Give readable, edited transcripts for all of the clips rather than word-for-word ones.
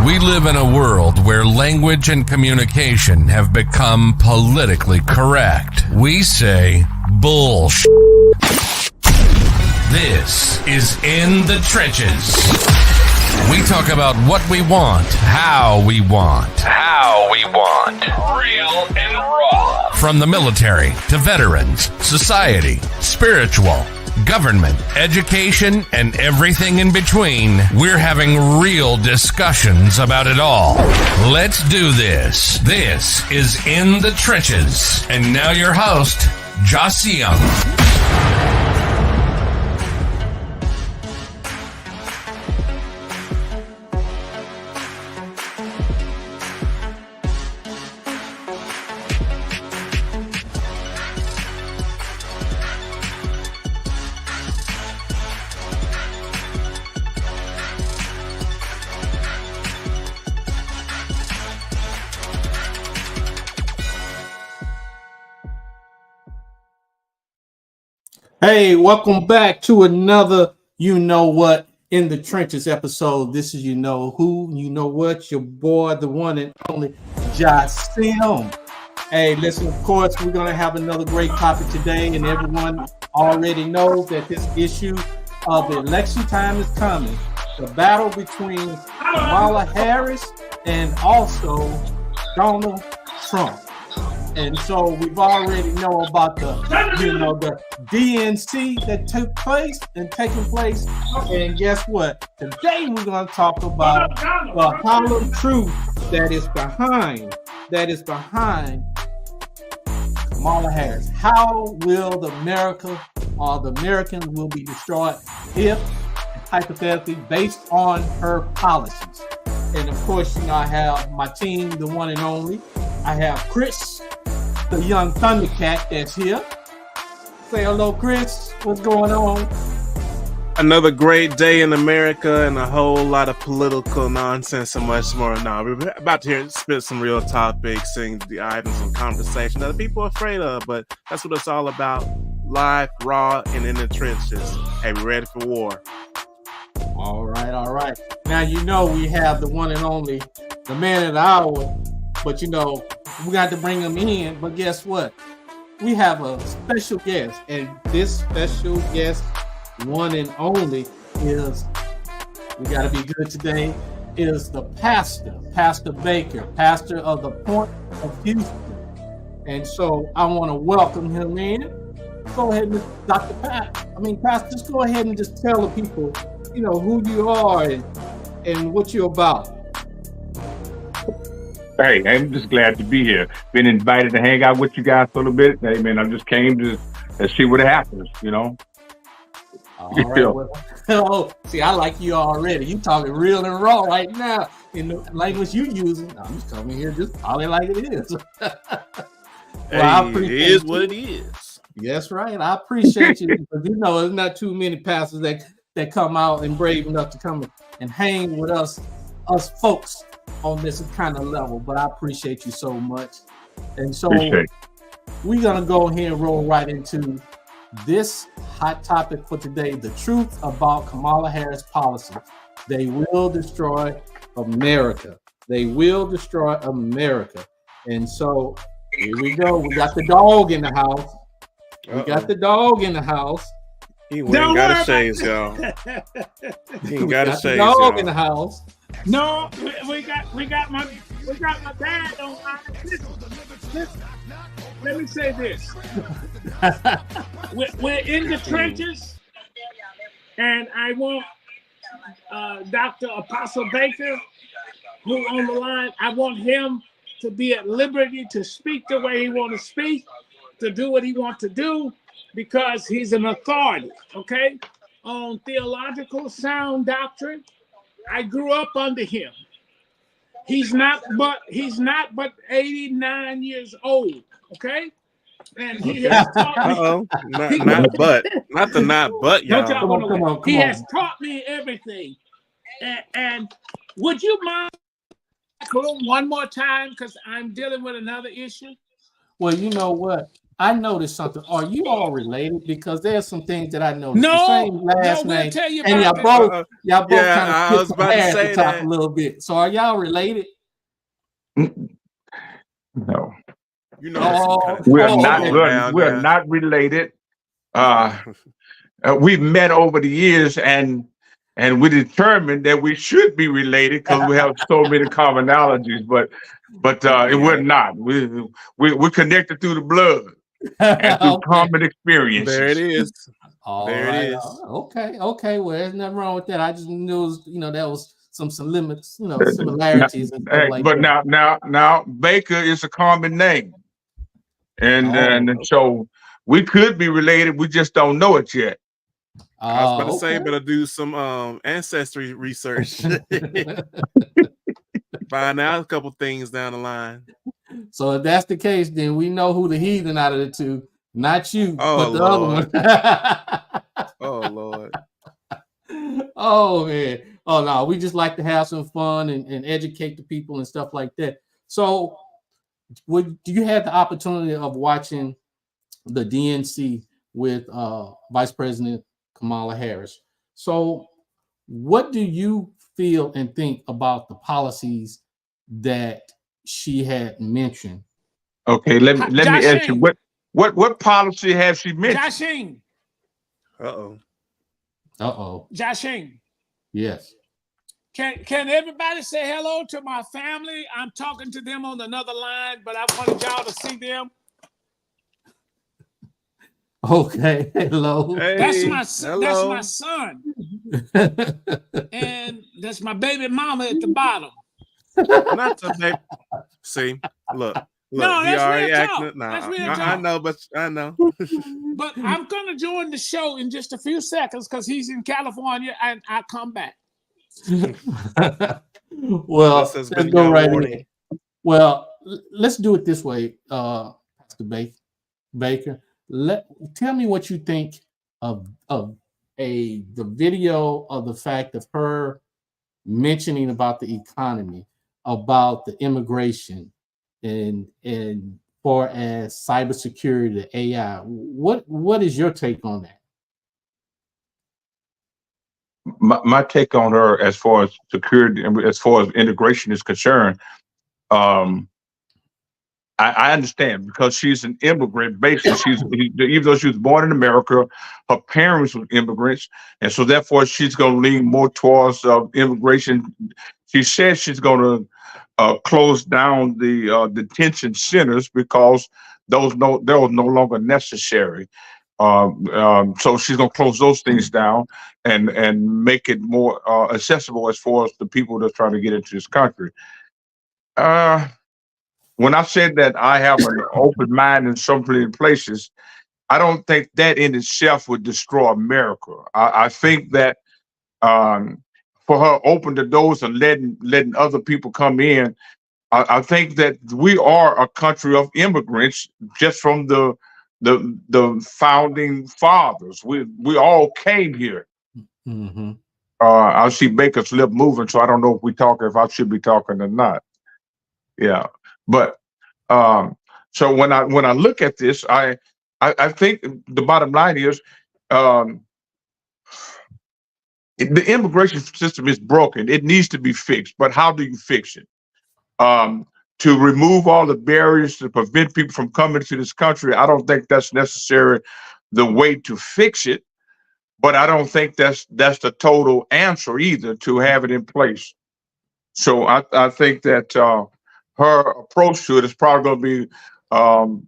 We live in a world where language and communication have become politically correct. We say bullshit. This is In the Trenches. We talk about what we want, how we want. Real and raw. From the military to veterans, society, spiritual, government, education, and everything in between, we're having real discussions about it all. Let's do this. This is In the Trenches. And now your host, Joss Young. Hey, welcome back to another You Know What In the Trenches episode. This is You Know Who, You Know What, your boy, the one and only Joss Young. Hey, listen, of course, we're going to have another great topic today, and everyone already knows that this issue of the election time is coming. The battle between Kamala Harris and also Donald Trump. And so we've already know about the DNC that took place and taking place. And guess what? Today we're going to talk about the hollow truth that is behind Kamala Harris. How will the Americans will be destroyed if, hypothetically, based on her policies? And of course, I have my team, the one and only. I have Chris, the young Thundercat that's here. Say hello, Chris. What's going on? Another great day in America and a whole lot of political nonsense and much more. Now, we're about to spit some real topics and the items of conversation that the people are afraid of, but that's what it's all about. Live, raw, and in the trenches. Hey, we're ready for war. All right. Now, we have the one and only, the man of the hour, but we got to bring him in. But guess what? We have a special guest, and this special guest, one and only, is, we got to be good today, is the Pastor Baker, pastor of the Point of Houston. And so I want to welcome him in. Go ahead, Dr. Pastor, just go ahead and just tell the people, who you are and what you're about. Hey, I'm just glad to be here. Been invited to hang out with you guys for a little bit. Hey, man, I just came to see what happens, All right. Well, see, I like you already. You talking real and raw right now in the language you using. I'm just coming here just probably like it is. It is what it is. That's right. I appreciate you because there's not too many pastors that come out and brave enough to come and hang with us folks on this kind of level, but I appreciate you so much. And so we're going to go ahead and roll right into this hot topic for today, the truth about Kamala Harris' policy. They will destroy America. And so here we go. We got the dog in the house. He ain't got a shades, y'all. He ain't got a shades, dog in the house. No, we got my dad on listen. Let me say this. We're in the trenches, and I want Dr. Apostle Baker, who on the line, I want him to be at liberty to speak the way he want to speak, to do what he wants to do, because he's an authority, okay, on theological sound doctrine. I grew up under him. He's not but 89 years old, okay? And he has taught me. Not but, y'all. Come on. He has taught me everything. And would you mind one more time, because I'm dealing with another issue? Well, you know what? I noticed something. Are you all related? Because there's some things that I noticed. The No, same last we'll name, tell you and about that. y'all both Yeah, kind of I spit was some about to hair at the say top that. a little bit. So are y'all related? No, You know, some kind of we are connection not. Okay. going down We are there. not related. We've met over the years, and we determined that we should be related because we have so many commonalities. But we're not. We're connected through the blood and through Okay. common There it experiences. is. All There it right. is. Okay. Okay. Well, there's nothing wrong with that. I just knew, there was some limits, Now, similarities and stuff hey, like but that. now Baker is a common name, and Oh, so we could be related. We just don't know it yet. I was about to say, okay. better do some ancestry research. Find out a couple things down the line. So if that's the case, then we know who the heathen out of the two, not you, Oh but the other one. Lord. Oh Lord. Oh man. Oh no, we just like to have some fun and educate the people and stuff like that. So do you have the opportunity of watching the DNC with Vice President Kamala Harris? So what do you feel and think about the policies that she had mentioned? Okay, let me ask you Joshing, what policy has she mentioned? Joshing, Uh-oh. Uh-oh. Joshing. Yes. Can everybody say hello to my family? I'm talking to them on another line, but I wanted y'all to see them. Okay. Hello. That's Hey, my hello. son, and that's my baby mama at the bottom. Not to make see. Look, No, he that's already real acting talk. it. Nah, That's real I talk. know, but I know. But I'm gonna join the show in just a few seconds because he's in California, and I'll come back. Well, This has let's been go your right warning. in. Well, let's do it this way, Pastor Baker. Tell me what you think of the video of the fact of her mentioning about the economy, about the immigration, and far as cybersecurity, the AI. What is your take on that? My take on her as far as security and as far as integration is concerned, um, I understand because she's an immigrant. Basically, even though she was born in America, her parents were immigrants, and so therefore she's going to lean more towards immigration. She says she's going to close down the detention centers because those was no longer necessary. So she's going to close those things down and make it more accessible as far as the people that's trying to get into this country. When I said that I have an open mind in some places, I don't think that in itself would destroy America. I think that for her open the doors and letting other people come in, I think that we are a country of immigrants just from the founding fathers. We all came here. Mm-hmm. I see Baker's lip moving, so I don't know if I should be talking or not. Yeah, but um, so when I look at this, I think the bottom line is um, the immigration system is broken. It needs to be fixed. But how do you fix it? Um, to remove all the barriers to prevent people from coming to this country, I don't think that's necessarily the way to fix it. But I don't think that's the total answer either to have it in place. So I think that her approach to it is probably going to be um,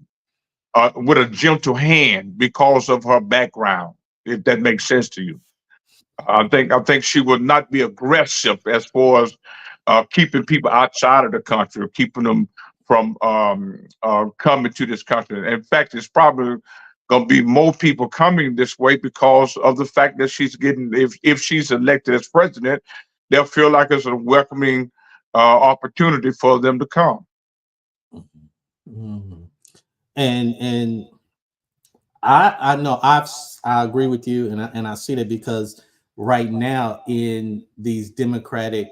with a gentle hand because of her background, if that makes sense to you. I think she would not be aggressive as far as keeping people outside of the country or keeping them from coming to this country. In fact, it's probably going to be more people coming this way because of the fact that she's getting, if she's elected as president, they'll feel like it's a welcoming opportunity for them to come. Mm-hmm. And I know I agree with you, and I see that because right now in these Democratic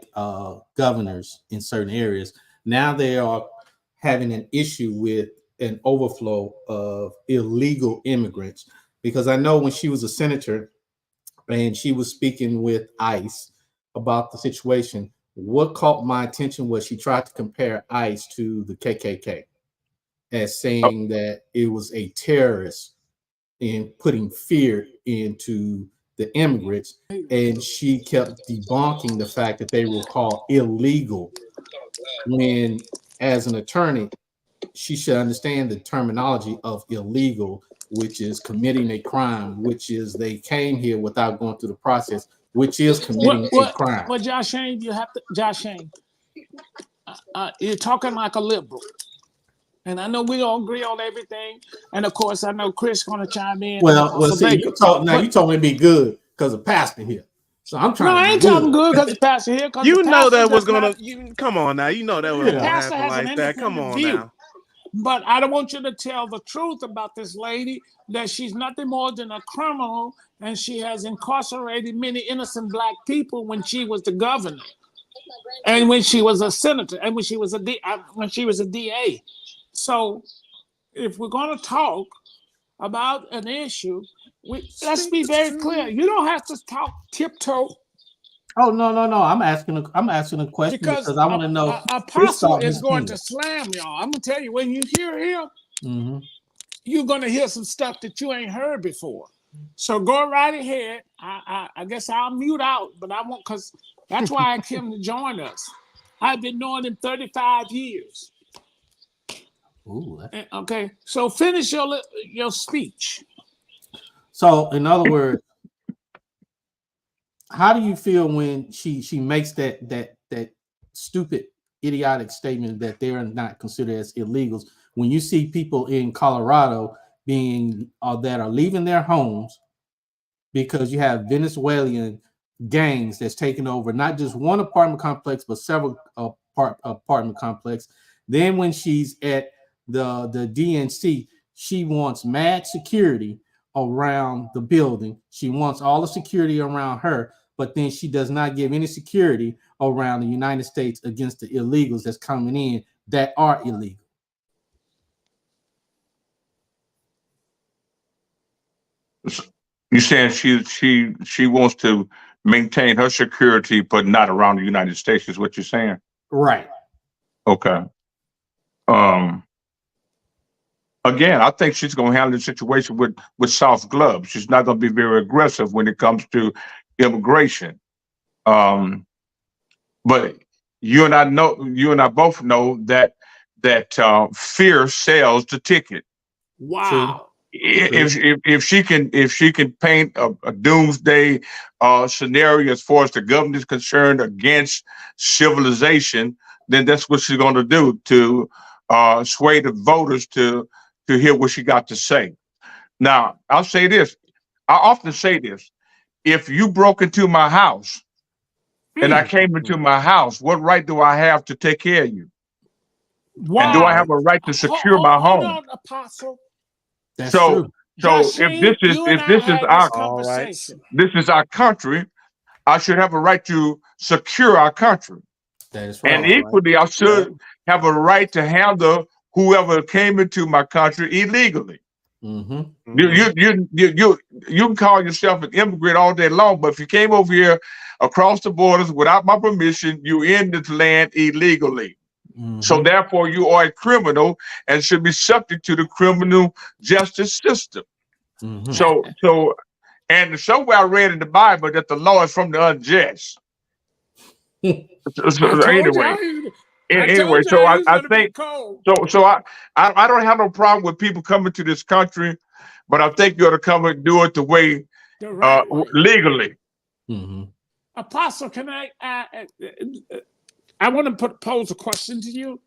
governors in certain areas, now they are having an issue with an overflow of illegal immigrants. Because I know when she was a senator and she was speaking with ICE about the situation, what caught my attention was she tried to compare ICE to the KKK as saying that it was a terrorist in putting fear into the immigrants. And she kept debunking the fact that they were called illegal when, as an attorney, she should understand the terminology of illegal, which is committing a crime, which is they came here without going through the process, which is committing a crime. Well, Josh Shane, you have to, Josh Shane, you're talking like a liberal. And I know we don't agree on everything. And of course, I know Chris going to chime in. Well, see, you told me to be good because of pastor here. So I'm trying. No, I ain't talking good because the pastor here. You know that was gonna. Come on now. You know that was gonna pastor happen has like an that. Come independent on view. now. But I don't want you to tell the truth about this lady, that she's nothing more than a criminal, and she has incarcerated many innocent black people when she was the governor, and when she was a senator, and when she was a DA. So, if we're going to talk about an issue, let's be very clear. You don't have to talk tiptoe. Oh no. I'm asking a question because I want to know. Apostle is going to slam y'all. I'm gonna tell you, when you hear him, you're gonna hear some stuff that you ain't heard before. So go right ahead. I guess I'll mute out, but I won't, because that's why I came to join us. I've been knowing him 35 years. Ooh, okay, so finish your speech. So, in other words, how do you feel when she makes that stupid, idiotic statement that they are not considered as illegals? When you see people in Colorado being that are leaving their homes because you have Venezuelan gangs that's taking over not just one apartment complex but several apartment complex. Then when she's at the DNC, she wants mad security around the building. She wants all the security around her, but then she does not give any security around the United States against the illegals that's coming in that are illegal. You're saying she wants to maintain her security, but not around the United States, is what you're saying? Right. Okay. Again, I think she's going to handle the situation with soft gloves. She's not going to be very aggressive when it comes to immigration. But you and I both know that fear sells the ticket. Wow. If she can paint a doomsday scenario as far as the government is concerned against civilization, then that's what she's going to do to sway the voters to hear what she got to say. Now, I'll say this. I often say this. If you broke into my house and I came into my house, what right do I have to take care of you? Wow. And do I have a right to secure my home? Hold on, Apostle. That's true. So if this is our country, I should have a right to secure our country. That is right. And equally, I should have a right to handle whoever came into my country illegally. Mm-hmm. You can call yourself an immigrant all day long, but if you came over here across the borders without my permission, you're in this land illegally. Mm-hmm. So therefore, you are a criminal and should be subject to the criminal justice system. Mm-hmm. So, and somewhere I read in the Bible that the law is from the unjust. Anyway, so I think so. I don't have no problem with people coming to this country, but I think you ought to come and do it the way legally. Mm-hmm. Apostle, can I want to pose a question to you.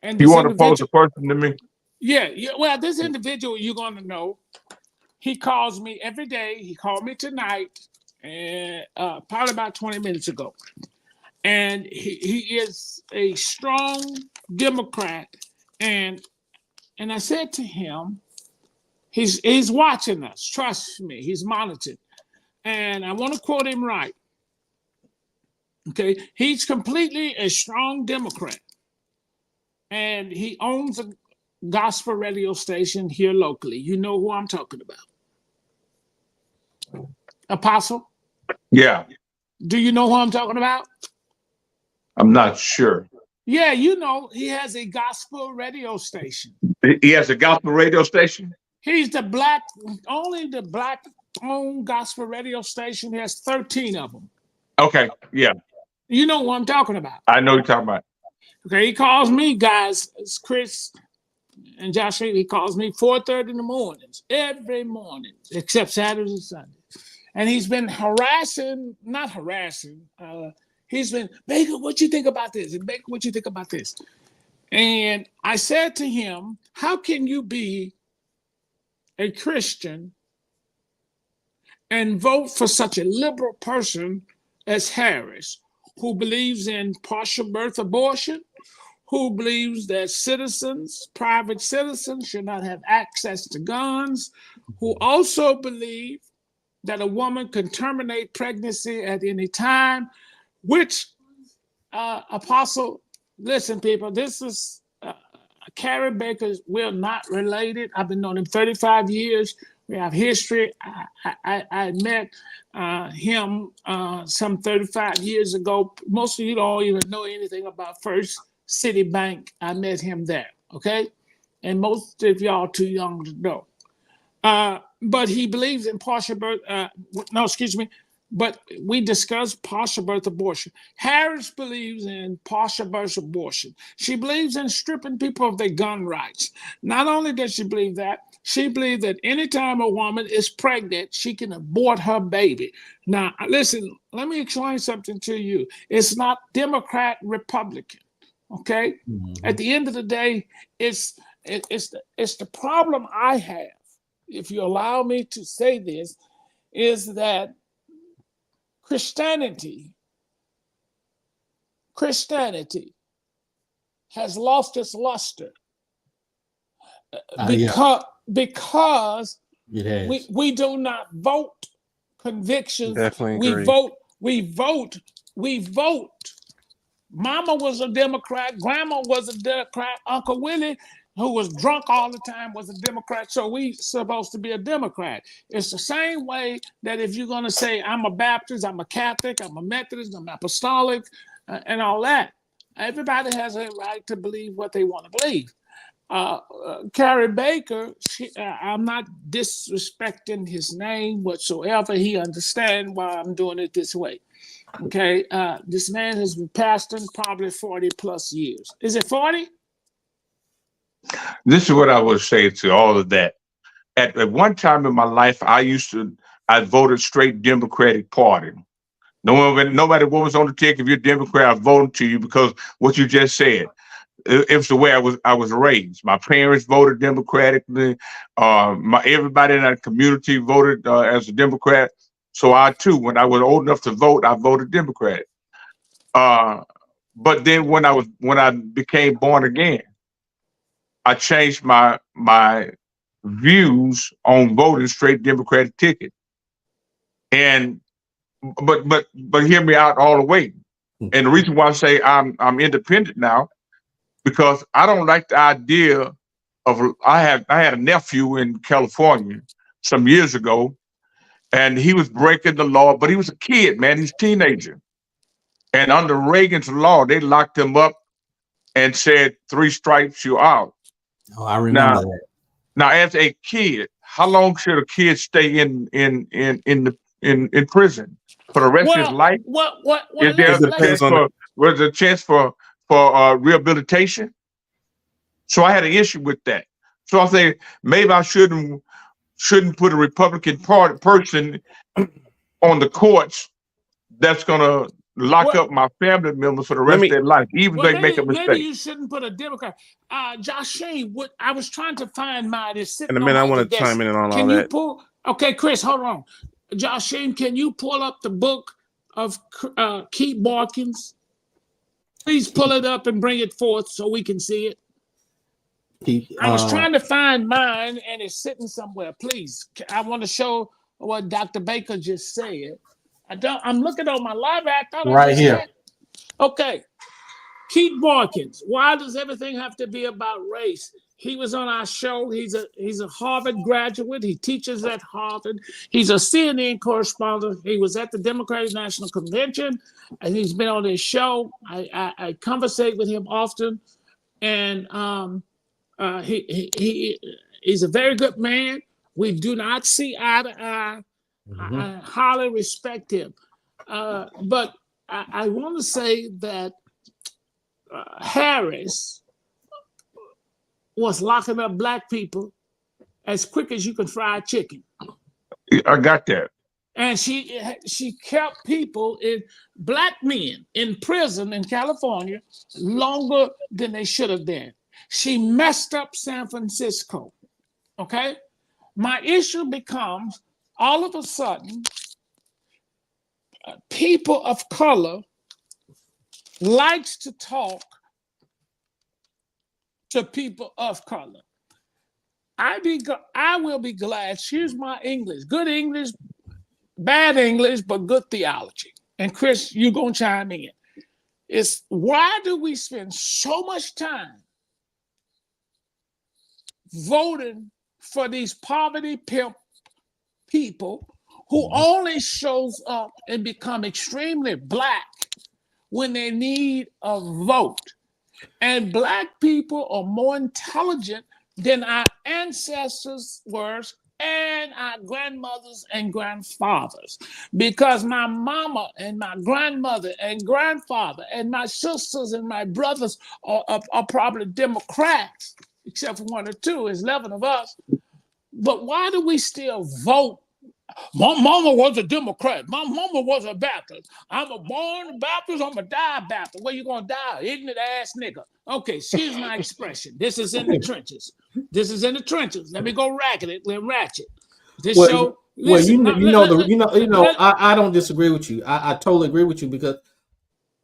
And you want to pose a question to me? Yeah. Well, this individual you're going to know. He calls me every day. He called me tonight, probably about 20 minutes ago. And he is a strong Democrat. And I said to him, he's watching us. Trust me, he's monitored. And I want to quote him right. Okay, he's completely a strong Democrat. And he owns gospel radio station here locally. You know who I'm talking about. Apostle, Yeah, do you know who I'm talking about? I'm not sure. Yeah, you know, he has a gospel radio station. He has a gospel radio station. He's only the black owned gospel radio station. He has 13 of them. Okay, yeah, You know what I'm talking about. I know you're talking about. Okay, he calls me, guys, it's Chris and Josh, he calls me 4:30 in the mornings, every morning, except Saturdays and Sundays. And he's been he's been, Baker, what you think about this? And Baker, what you think about this? And I said to him, how can you be a Christian and vote for such a liberal person as Harris, who believes in partial birth abortion, who believes that private citizens, should not have access to guns, who also believe that a woman can terminate pregnancy at any time, which, Apostle, listen, people, this is, Carrie Baker, we're not related. I've been knowing him 35 years. We have history. I met him some 35 years ago. Most of you don't even know anything about First City Bank. I met him there, okay? And most of y'all too young to know. But he believes in partial birth, but we discussed partial birth abortion. Harris believes in partial birth abortion. She believes in stripping people of their gun rights. Not only does she believe that, she believes that anytime a woman is pregnant, she can abort her baby. Now, listen, let me explain something to you. It's not Democrat, Republican, okay? Mm-hmm. At the end of the day, it's the problem I have, if you allow me to say this, is that Christianity has lost its luster because we do not vote convictions. Definitely agree. We vote. Mama was a Democrat, Grandma was a Democrat, Uncle Willie, who was drunk all the time, was a Democrat, so we supposed to be a Democrat. It's the same way that if you're going to say, I'm a Baptist, I'm a Catholic, I'm a Methodist, I'm Apostolic, and all that. Everybody has a right to believe what they want to believe. Carrie Baker, I'm not disrespecting his name whatsoever. He understands why I'm doing it this way. Okay, this man has been pastoring probably 40 plus years. Is it 40? This is what I would say to all of that. At one time in my life, I voted straight Democratic Party. Nobody was on the ticket. If you're a Democrat, I voted to you because what you just said. It was the way I was raised. My parents voted Democratically. Everybody in that community voted as a Democrat. So I too, when I was old enough to vote, I voted Democratic. But then when I became born again, I changed my views on voting straight Democratic ticket. And but hear me out all the way. And the reason why I say I'm independent now, because I don't like the idea of I had a nephew in California some years ago, and he was breaking the law, but he was a kid, man. He's a teenager. And under Reagan's law, they locked him up and said 3 strikes, you're out. Oh, I remember that. Now, as a kid, how long should a kid stay in prison for the rest of his life? Is there a chance for rehabilitation? So I had an issue with that. So I say maybe I shouldn't put a Republican Party person on the courts that's gonna lock up my family members for the rest of their life, even if they make a mistake. Maybe you shouldn't put a Democrat. Josh Shane, I was trying to find mine. In a minute, I want to chime in on all that. Okay, Chris, hold on. Josh Shane, can you pull up the book of Keith Barkins? Please pull it up and bring it forth so we can see it. I was trying to find mine, and it's sitting somewhere. Please, I want to show what Dr. Baker just said. I'm looking on my library. I thought right here. Okay. Keith Boykins, why does everything have to be about race? He was on our show. He's a Harvard graduate. He teaches at Harvard. He's a CNN correspondent. He was at the Democratic National Convention, and he's been on this show. I conversate with him often, and he's a very good man. We do not see eye to eye. I highly respect him, but I want to say that Harris was locking up black people as quick as you can fry chicken. I got that. And she kept people black men in prison in California longer than they should have been. She messed up San Francisco. Okay? My issue becomes all of a sudden, people of color likes to talk to people of color. I will be glad. Excuse my English. Good English, bad English, but good theology. And Chris, you're going to chime in. It's why do we spend so much time voting for these poverty pimp people who only shows up and become extremely black when they need a vote? And black people are more intelligent than our ancestors were and our grandmothers and grandfathers. Because my mama and my grandmother and grandfather and my sisters and my brothers are probably Democrats, except for one or two. There's 11 of us. But why do we still vote? My mama was a Democrat. My mama was a Baptist. I'm a born Baptist. I'm a die Baptist. Where you gonna die? Ignorant ass nigga. Okay, excuse my expression. This is in the trenches. This is in the trenches. Let me go racket it. Let ratchet. This show. Listen, I don't disagree with you. I totally agree with you because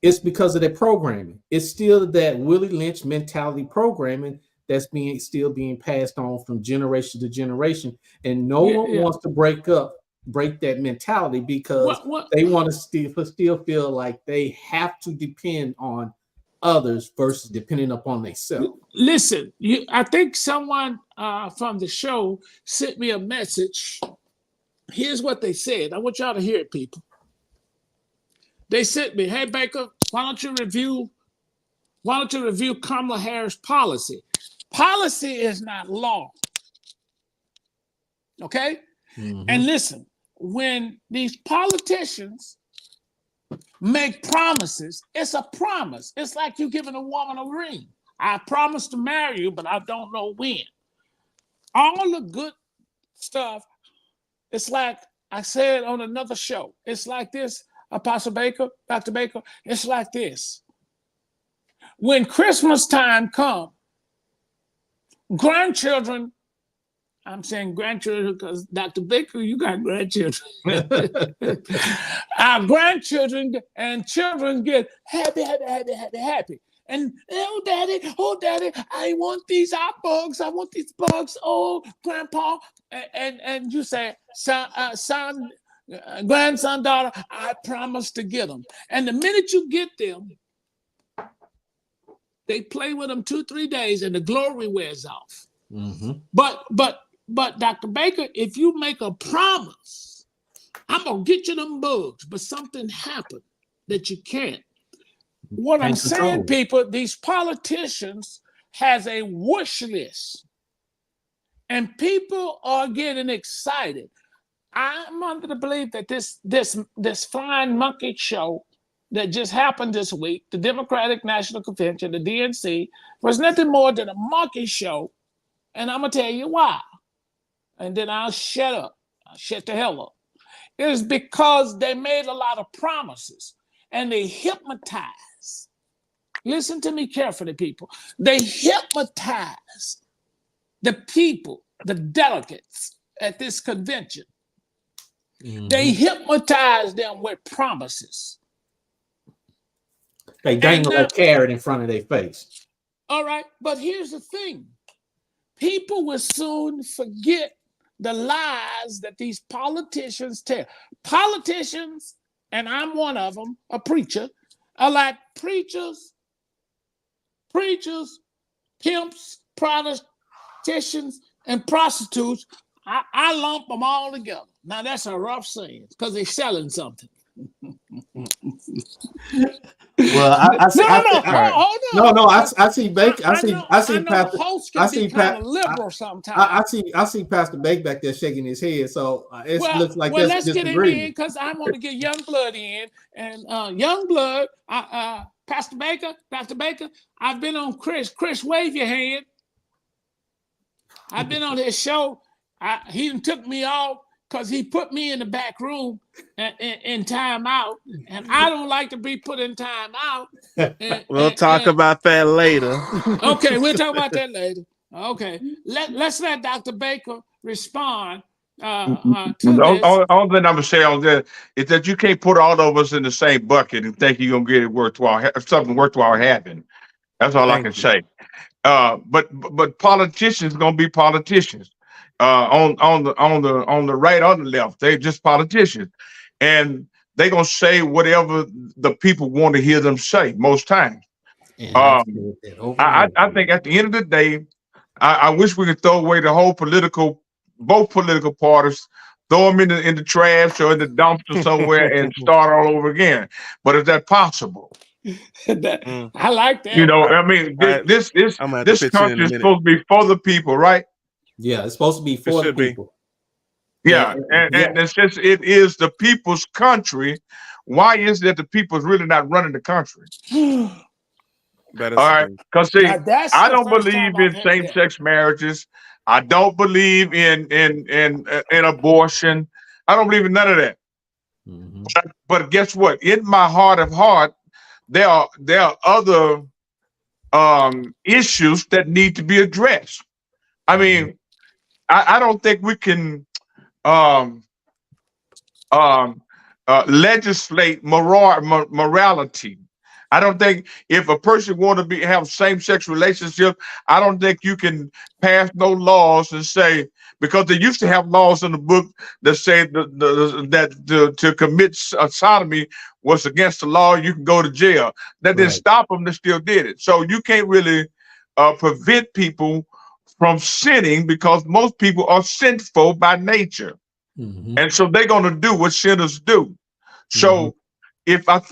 it's because of their programming. It's still that Willie Lynch mentality programming that's still being passed on from generation to generation, and no one wants to break that mentality because they want to still feel like they have to depend on others versus depending upon themselves. Listen, I think someone from the show sent me a message. Here's what they said. I want y'all to hear it, people. They sent me, "Hey Baker, why don't you review Kamala Harris' policy? Policy is not law." Okay? Mm-hmm. And listen, when these politicians make promises, it's a promise. It's like you giving a woman a ring. I promise to marry you, but I don't know when. All the good stuff, it's like I said on another show, it's like this, Apostle Baker, Dr. Baker, it's like this. When Christmas time comes, grandchildren, I'm saying grandchildren because Dr. Baker, you got grandchildren. Our grandchildren and children get happy. And oh daddy, I want these hot bugs. I want these bugs. Oh, grandpa. And you say, son, grandson, daughter, I promise to get them. And the minute you get them, they play with them 2-3 days and the glory wears off. Mm-hmm. But Dr. Baker, if you make a promise, I'm gonna get you them bugs, but something happened that you can't. What I'm saying, people, these politicians has a wish list, and people are getting excited. I'm under the belief that this flying monkey show that just happened this week, the Democratic National Convention, the DNC, was nothing more than a monkey show, and I'm gonna tell you why. And then I'll shut up. I'll shut the hell up. It is because they made a lot of promises and they hypnotized. Listen to me carefully, people. They hypnotized the people, the delegates at this convention. Mm-hmm. They hypnotized them with promises. They dangle a carrot in front of their face. All right, but here's the thing. People will soon forget the lies that these politicians tell. Politicians, and I'm one of them, a preacher, are like preachers preachers, pimps, politicians, and prostitutes, I lump them all together. Now that's a rough saying because they're selling something. Well, I see. Hold on. I see Baker. I see know Pastor. hosts I can see be kind Pat. of liberal sometimes. I see Pastor Baker back there shaking his head. So it looks like well, that's let's get him in disagreement. because I want to get young blood in, and young blood. Pastor Baker, Dr. Baker. I've been on Chris. Chris, wave your hand. I've been on his show. He took me off because he put me in the back room in time out, and I don't like to be put in time out. We'll talk about that later. Okay, we'll talk about that later. Okay, let's let Dr. Baker respond to this. All thing I'm gonna say on that is that you can't put all of us in the same bucket and think you're gonna get it worthwhile, something worthwhile happening. That's all I can say. But politicians gonna be politicians. On the right or the left, they're just politicians, and they're gonna say whatever the people want to hear them say most times. I think at the end of the day, I wish we could throw away the whole both political parties, throw them in the trash or in the dumpster somewhere and start all over again. But is that possible? I like that. You know, I mean, this country is supposed to be for the people, right? Yeah, it's supposed to be for the people. Yeah, and since it is the people's country, why is it that the people's really not running the country? All right, because see, I don't believe in same-sex marriages. I don't believe in abortion. I don't believe in none of that. Mm-hmm. But guess what? In my heart of heart, there are other issues that need to be addressed. I mean, I don't think we can legislate morality. I don't think if a person want to have same-sex relationship, I don't think you can pass no laws and say, because they used to have laws in the book that say that to commit sodomy was against the law, you can go to jail. That didn't stop them, they still did it. So you can't really prevent people from sinning because most people are sinful by nature. Mm-hmm. And so they're going to do what sinners do. So if that's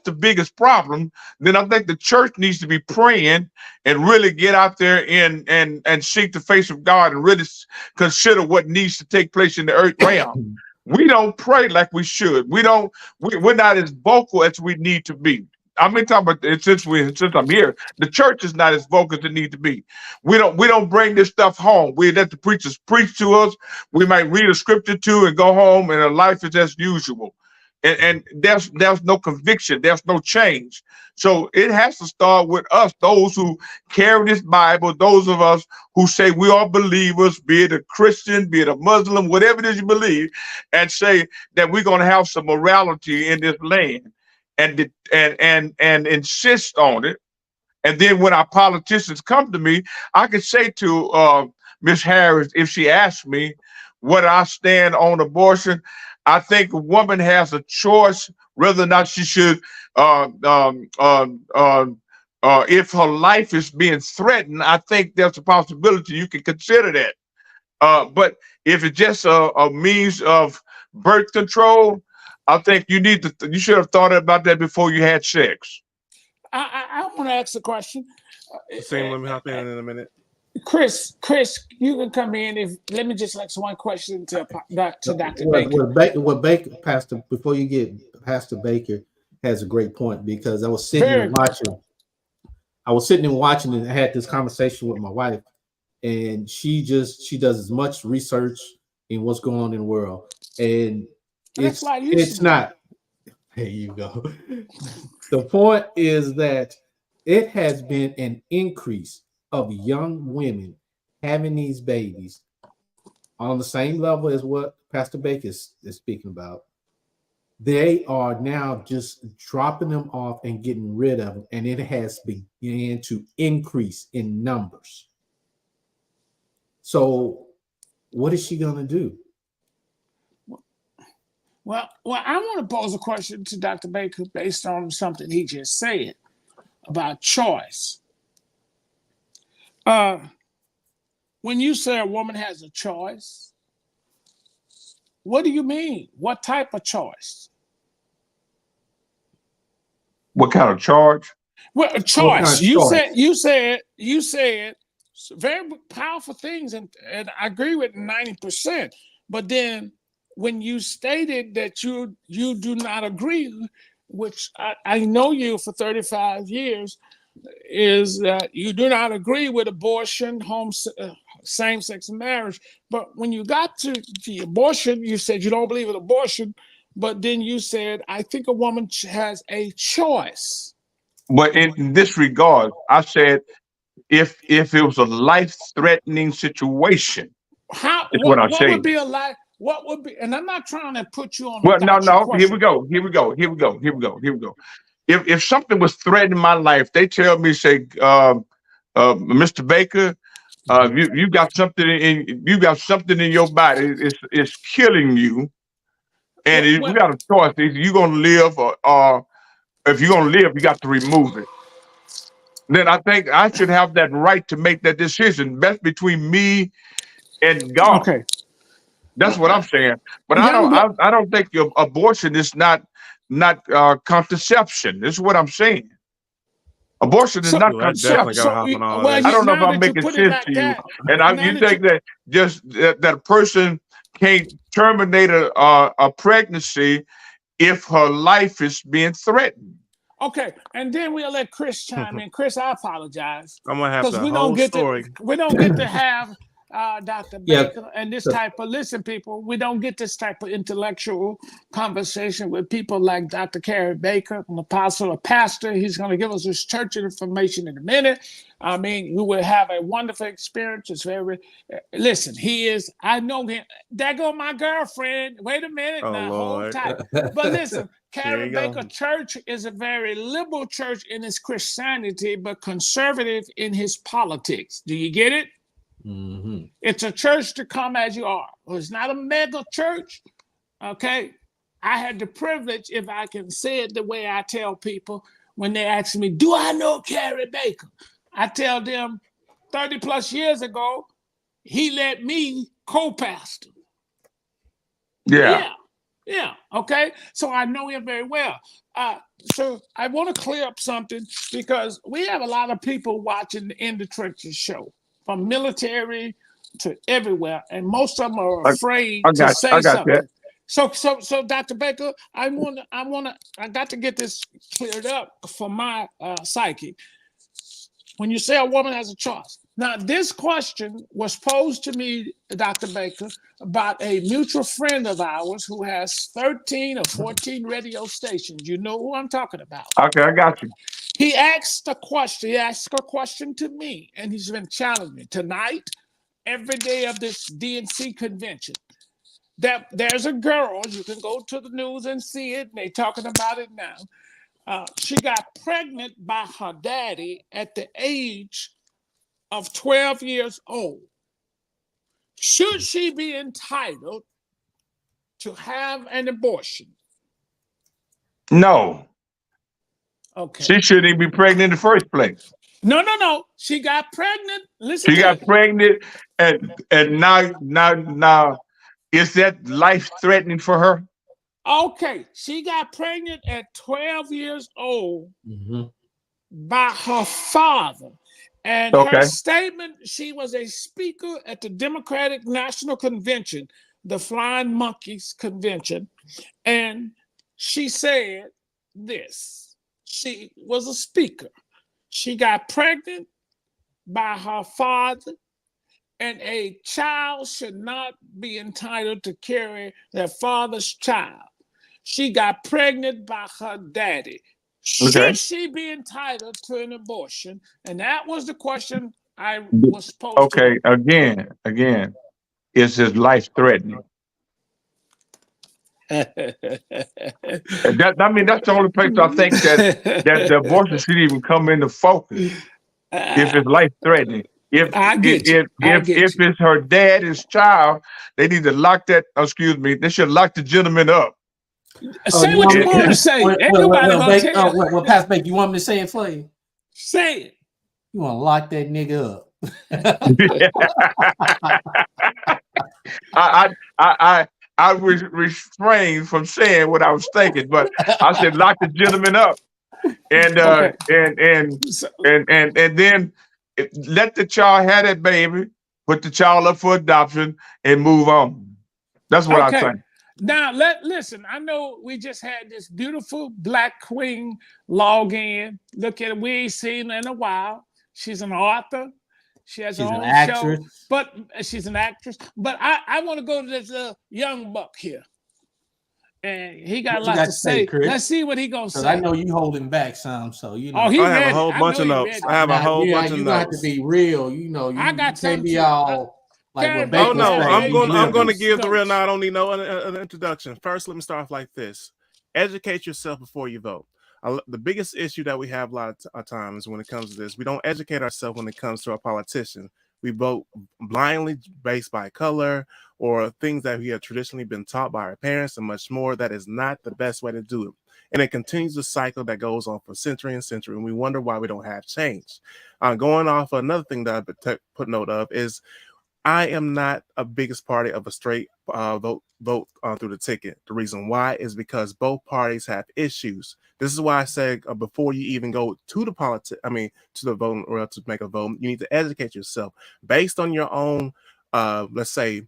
the biggest problem, then I think the church needs to be praying and really get out there and seek the face of God and really consider what needs to take place in the earth realm. We don't pray like we should. We're not as vocal as we need to be. I'm talking about since I'm here, the church is not as vocal as it needs to be. We don't bring this stuff home. We let the preachers preach to us. We might read a scripture too and go home, and our life is as usual. And there's no conviction, there's no change. So it has to start with us, those who carry this Bible, those of us who say we are believers, be it a Christian, be it a Muslim, whatever it is you believe, and say that we're going to have some morality in this land and insist on it. And then when our politicians come to me, I can say to Ms. Harris, if she asks me what I stand on abortion, I think a woman has a choice whether or not she should, if her life is being threatened, I think there's a possibility you can consider that. But if it's just a means of birth control, I think you should have thought about that before you had sex. I want to ask a question. Let me hop in a minute. Chris, you can come in. Let me just ask one question to Dr. Baker. Pastor, before you get Pastor Baker has a great point, because I was sitting and watching and I had this conversation with my wife, and she does as much research in what's going on in the world, and it's not. There you go. The point is that it has been an increase of young women having these babies on the same level as what Pastor Baker is speaking about. They are now just dropping them off and getting rid of them, and it has begun to increase in numbers. So what is she going to do? Well, I want to pose a question to Dr. Baker based on something he just said. about choice. When you say a woman has a choice, what do you mean? What type of choice? What kind of charge? Well, a What choice. kind of You choice? said very powerful things, and I agree with 90%. But then when you stated that you do not agree, which I know you for 35 years, is that you do not agree with abortion, same-sex marriage. But when you got to the abortion, you said you don't believe in abortion, but then you said, I think a woman has a choice. But in this regard, I said if it was a life-threatening situation, How is what I'm what would saying. be a life? What would be? And I'm not trying to put you on a Well, no, gotcha no. Here we question. go. Here we go. Here we go. Here we go. Here we go. If something was threatening my life, they tell me, say, Mr. Baker, you got something in your body. It's killing you, and we What? got a choice. Either you're gonna live, or if you're gonna live, you got to remove it. Then I think I should have that right to make that decision. That's between me and God. Okay. That's what I'm saying. But Yeah, I don't think your abortion is not contraception. This is what I'm saying. Abortion is so not Well, that definitely so gotta contraception. hop on all well, that. I don't know if now I'm that you making put it sense like to you. that, And now you that you think that that a person can't terminate a pregnancy if her life is being threatened. okay, and then we'll let Chris chime in. Chris, I apologize I'm gonna have because the whole story. we don't get to have Dr. Yeah. Baker and this type of people. We don't get this type of intellectual conversation with people like Dr. Carey Baker, an apostle, a pastor. He's going to give us his church information in a minute. I mean, we will have a wonderful experience. It's very listen. He is. I know him. There go my girlfriend. Wait a minute Oh now. Hold Lord. tight. But listen, Here Carey you go. Baker Church is a very liberal church in its Christianity, but conservative in his politics. Do you get it? Mm-hmm. It's a church to come as you are. It's not a mega church. Okay. I had the privilege, if I can say it the way I tell people when they ask me, do I know Carey Baker? I tell them 30 plus years ago, he let me co-pastor. Yeah. Yeah. Okay. So I know him very well. So I want to clear up something because we have a lot of people watching the In the Trenches show, from military to everywhere, and most of them are afraid to say I got that. something. So, Dr. Baker, I got to get this cleared up for my psyche. When you say a woman has a choice, now this question was posed to me, Dr. Baker, about a mutual friend of ours who has 13 or 14 radio stations. You know who I'm talking about. Okay, I got you. He asked a question. He asked a question to me, and he's been challenging me tonight, every day of this DNC convention. That there's a girl, you can go to the news and see it, and they're talking about it now. She got pregnant by her daddy at the age of 12 years old. Should she be entitled to have an abortion? No. Okay. She shouldn't even be pregnant in the first place. No. She got pregnant. Listen. She got pregnant, and now is that life threatening for her? Okay, she got pregnant at 12 years old by her father. And her statement, she was a speaker at the Democratic National Convention, the Flying Monkeys Convention. And she said this. She was a speaker. She got pregnant by her father, and a child should not be entitled to carry their father's child. She got pregnant by her daddy. Should she be entitled to an abortion? And that was the question I was posed to. Okay, again, is his life threatening? That's the only place I think that the abortion should even come into focus. If it's life threatening. If it's her dad's child, they need to lock that. Excuse me. They should lock the gentleman up. Say what you want to say. Well, Pastor Baker, you want me to say it for you? Say it. You want to lock that nigga up. I refrained from saying what I was thinking, but I said lock the gentleman up, and Okay. So, then let the child have that baby, put the child up for adoption, and move on. That's what I okay. think. Now listen. I know we just had this beautiful black queen log in. Look at it. We ain't seen her in a while. She's an author. She has She's her an own actress. show, but she's an actress. But I want to go to this young buck here, and he got a What you lot got to to say, say. Chris? Let's see what he gonna Because say. I know you holding back some, so you know. Oh, he I have a ready. whole I bunch know of he notes. ready. I have a whole bunch of you're gonna have to notes. be real. You know, I you got can't some be too. all like Karen what Baker Oh Baker no, has say. a I'm going to different give the real. notes. No, I don't need no introduction. First, let me start off like this: educate yourself before you vote. The biggest issue that we have a lot of times when it comes to this, we don't educate ourselves when it comes to our politicians. We vote blindly based by color or things that we have traditionally been taught by our parents and much more. That is not the best way to do it. And it continues the cycle that goes on for century and century. And we wonder why we don't have change. Going off another thing that I put note of is I am not a biggest party of a straight vote through the ticket. The reason why is because both parties have issues. This is why I said before you even go to to the vote or to make a vote, you need to educate yourself based on your own, let's say,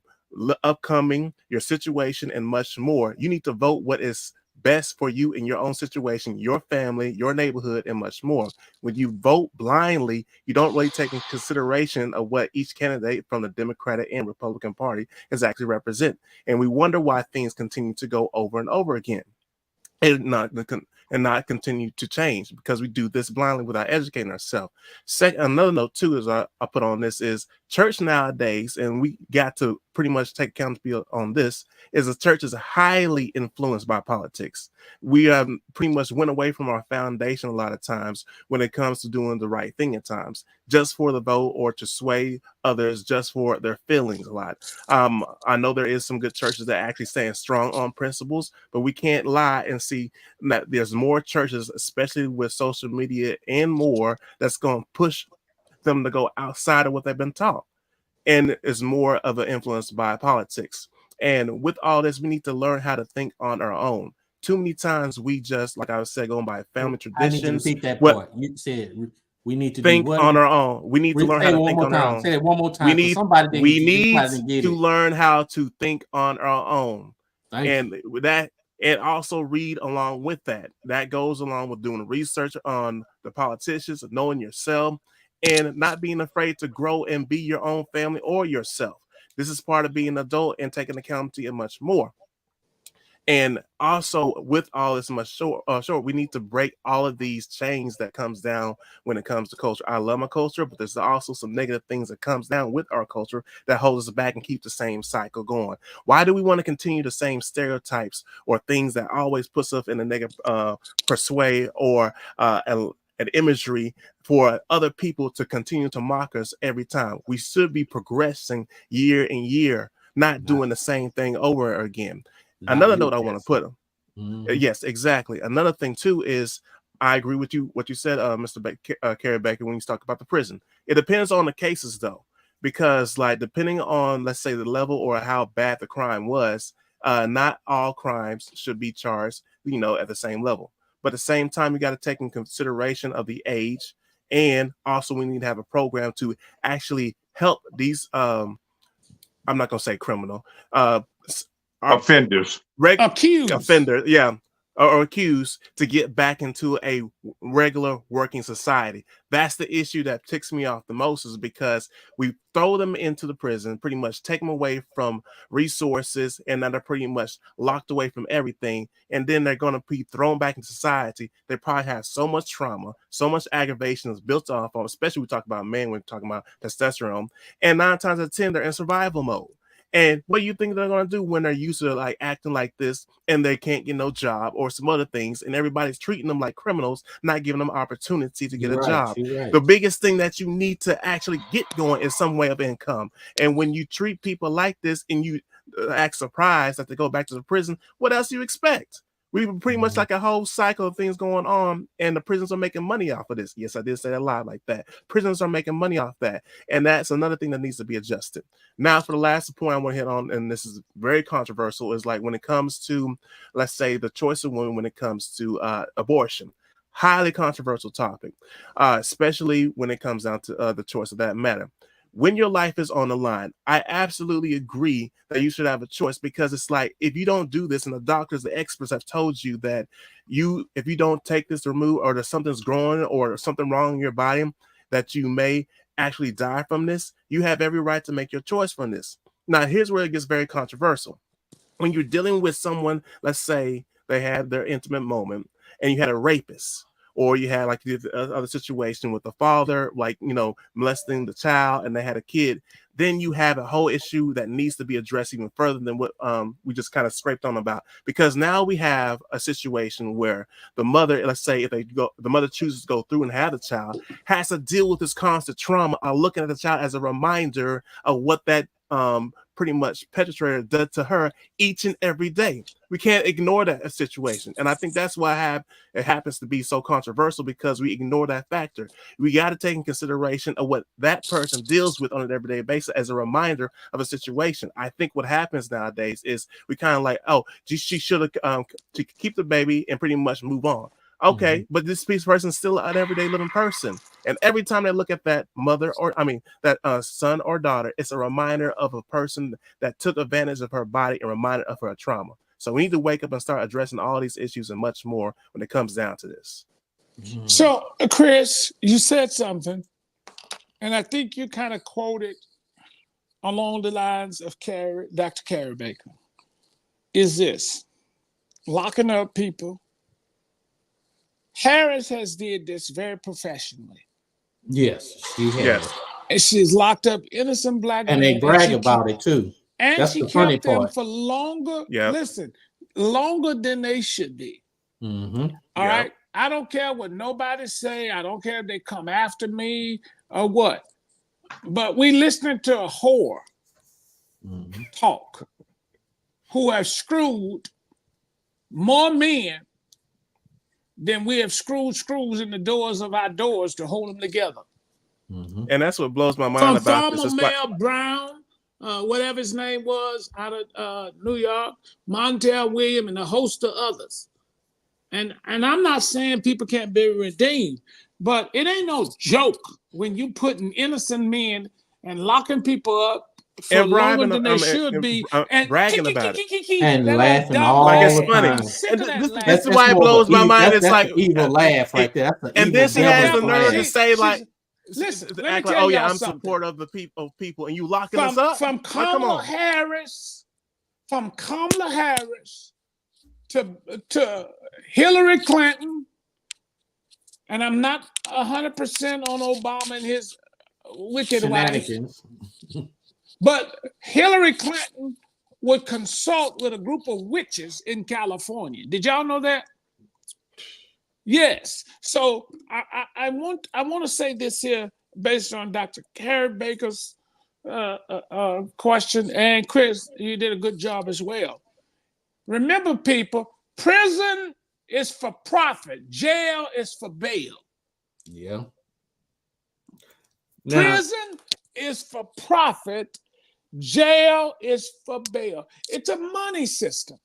upcoming, your situation, and much more. You need to vote what is best for you in your own situation, your family, your neighborhood, and much more. When you vote blindly, you don't really take in consideration of what each candidate from the Democratic and Republican Party is actually represent. And we wonder why things continue to go over and over again and not continue to change because we do this blindly without educating ourselves. Another note too is I put on this is church nowadays, and we got to pretty much take accountability on this. Is the church is highly influenced by politics. We pretty much went away from our foundation a lot of times when it comes to doing the right thing at times, just for the vote or to sway others, just for their feelings a lot. I know there is some good churches that actually stand strong on principles, but we can't lie and see that there's more churches, especially with social media and more, that's going to push them to go outside of what they've been taught and is more of an influence by politics. And with all this, we need to learn how to think on our own. Too many times we just, like I was saying, going by family I need you to traditions. repeat that What part. You said we need to do think what? on our own. We need to learn Say how it to one think more on our time. own. Say it one more We time. need Somebody didn't get to it. learn how to think on our own. Thank And you. with that, and also read along with that. That goes along with doing research on the politicians, knowing yourself, and not being afraid to grow and be your own family or yourself. This is part of being an adult and taking accountability and much more. And also with all this much short, we need to break all of these chains that comes down when it comes to culture. I love my culture, but there's also some negative things that comes down with our culture that holds us back and keep the same cycle going. Why do we want to continue the same stereotypes or things that always puts us in a negative persuade or an imagery for other people to continue to mock us every time? We should be progressing year and year, not doing the same thing over again. Another note I want to put them. Yes, exactly. Another thing too is I agree with you what you said, Mr. Kerry Baker, when you talk about the prison. It depends on the cases though, because like depending on let's say the level or how bad the crime was, not all crimes should be charged, at the same level. But at the same time, you got to take in consideration of the age, and also we need to have a program to actually help these. I'm not gonna say criminal. Offenders. Accused. Offender, yeah, or accused to get back into a regular working society. That's the issue that ticks me off the most is because we throw them into the prison, pretty much take them away from resources, and then they're pretty much locked away from everything. And then they're going to be thrown back in society. They probably have so much trauma, so much aggravation is built off of, especially we talk about men when we're talking about testosterone. And 9 times out of 10, they're in survival mode. And what do you think they're going to do when they're used to like acting like this and they can't get no job or some other things and everybody's treating them like criminals, not giving them opportunity to get a job? Right. The biggest thing that you need to actually get going is some way of income. And when you treat people like this and you act surprised that they go back to the prison, what else do you expect? We pretty much like a whole cycle of things going on, and the prisons are making money off of this. Yes, I did say that live like that. Prisons are making money off that, and that's another thing that needs to be adjusted. Now, for the last point I want to hit on, and this is very controversial, is like when it comes to, let's say, the choice of women when it comes to abortion. Highly controversial topic, especially when it comes down to the choice of that matter. When your life is on the line, I absolutely agree that you should have a choice, because it's like, if you don't do this, and the doctors, the experts have told you that if you don't take this remove, or there's something's growing or something wrong in your body, that you may actually die from this, you have every right to make your choice from this. Now, here's where it gets very controversial. When you're dealing with someone, let's say they had their intimate moment, and you had a rapist, or you had like the other situation with the father, like, molesting the child, and they had a kid, then you have a whole issue that needs to be addressed even further than what we just kind of scraped on about. Because now we have a situation where the mother, let's say if the mother chooses to go through and have the child, has to deal with this constant trauma of looking at the child as a reminder of what that pretty much perpetrator does to her each and every day. We can't ignore that situation. And I think that's why it happens to be so controversial, because we ignore that factor. We got to take in consideration of what that person deals with on an everyday basis as a reminder of a situation. I think what happens nowadays is we kind of like, oh, she should have to keep the baby and pretty much move on. Okay, but this person is still an everyday living person. And every time they look at that that son or daughter, it's a reminder of a person that took advantage of her body and reminder of her trauma. So we need to wake up and start addressing all these issues and much more when it comes down to this. So, Chris, you said something, and I think you kind of quoted along the lines of Dr. Carrie Baker. Is this locking up people? Harris has did this very professionally. Yes, she has. Yes. And she's locked up innocent black And men. they brag about it too. And That's she the funny kept them part. for longer. Yep. Listen, longer than they should be. All right. I don't care what nobody say. I don't care if they come after me or what. But we listening to a whore talk who have screwed more men than we have screwed screws in the doors of our doors to hold them together. And that's what blows my mind From about this. former Mayor Brown, whatever his name was, out of New York, Montel Williams, and a host of others. And I'm not saying people can't be redeemed, but it ain't no joke when you putting innocent men and locking people up for longer than they should be, and bragging about it, and laughing all like it's the funny. time. This is why it blows my mind. It's like an evil laugh right there. That's and then she has the nerve to say like, listen, let act me like, tell oh yeah, y'all I'm something. supportive of the people, and you locking us up from Kamala Harris, to Hillary Clinton, and I'm not 100% on Obama and his wicked wife, but Hillary Clinton would consult with a group of witches in California. Did y'all know that? Yes. So I want to say this here based on Dr. Carrie Baker's question, and Chris, you did a good job as well. Remember, people, prison is for profit. Jail is for bail. Yeah. Prison is for profit. Jail is for bail. It's a money system.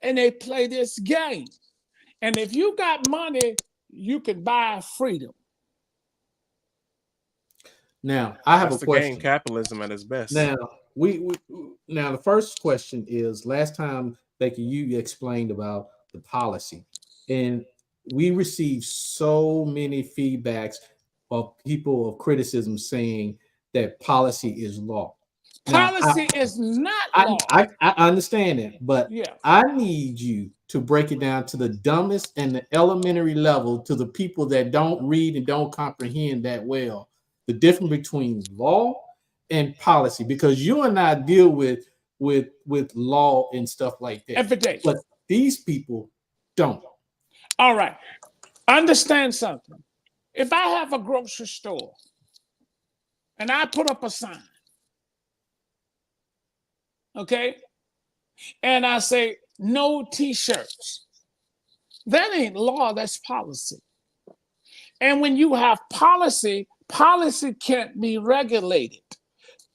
And they play this game. And if you got money, you can buy freedom. Now, I have That's a question. Game capitalism at its best. Now, now the first question is, last time, Becky, you explained about the policy, and we received so many feedbacks of people of criticism saying that policy is law. Policy is not law. I understand that, but I need you to break it down to the dumbest and the elementary level, to the people that don't read and don't comprehend that well, the difference between law and policy, because you and I deal with law and stuff like that every day, but these people don't. All right, understand something. If I have a grocery store and I put up a sign, okay, and I say no t-shirts, That ain't law, that's policy. And when you have policy, policy can't be regulated,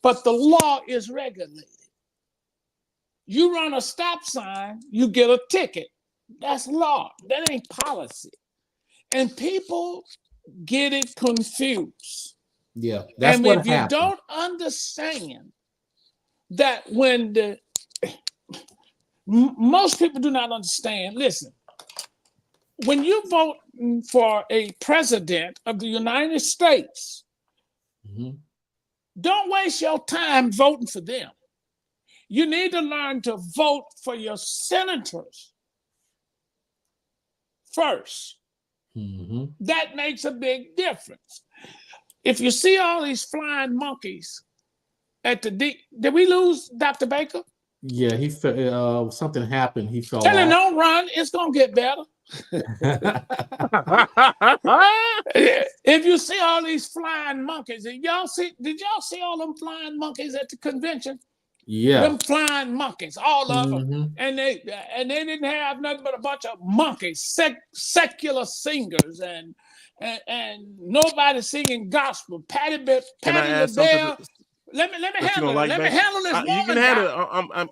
but the law is regulated. You run a stop sign, you get a ticket. That's law. That ain't policy. And people get it confused. Yeah, that's and what if you happened. don't understand that when most people do not understand, listen, when you vote for a president of the United States, don't waste your time voting for them. You need to learn to vote for your senators first. That makes a big difference. If you see all these flying monkeys at the did we lose Dr. Baker? Yeah, he something happened. He fell Tell him off. don't run. It's gonna get better. If you see all these flying monkeys, did y'all see all them flying monkeys at the convention? Yeah, them flying monkeys, all of them, and they didn't have nothing but a bunch of monkeys, secular singers, and nobody singing gospel. Patty LaBelle. Let me handle it. Let me handle this woman. You can handle it.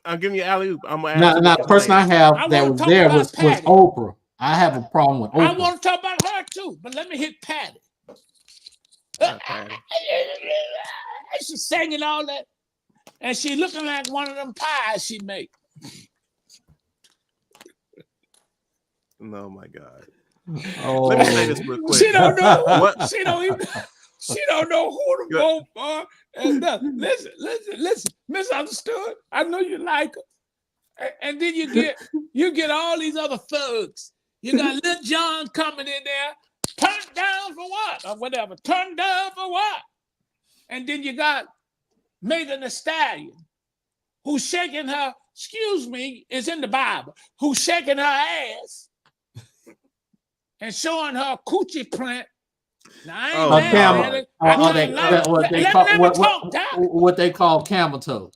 I'm giving you alley-oop. I'm gonna now the person I have that was there was Oprah. I have a problem with Oprah. I want to talk about her too, but let me hit Patty. She's singing all that, and she looking like one of them pies she make. Oh my God. Oh. Let me say this real quick. She don't know what. She don't know who to vote for. And listen, misunderstood. I know you like her. And then you get all these other thugs. You got Lil Jon coming in there, turned down for what? Or whatever. Turned down for what? And then you got Megan Thee Stallion, who's shaking her, excuse me, is in the Bible, who's shaking her ass and showing her coochie print. Now, I ain't mad at it. What they call camel toe.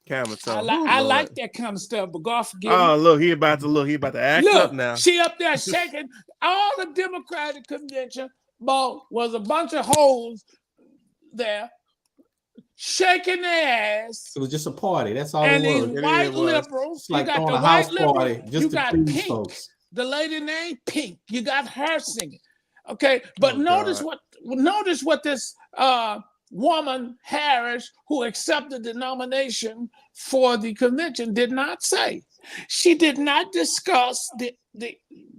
Camel toe. I like that kind of stuff, but God forgive me. Oh, look, he about to act up now. She up there shaking. All the Democratic convention was a bunch of hoes there shaking their ass. It was just a party. That's all and it was. And these white liberals, it's like you got throwing the a house white party just to please folks. The lady named Pink. You got her singing. Okay, but notice what this woman Harris, who accepted the nomination for the convention, did not say. She did not discuss the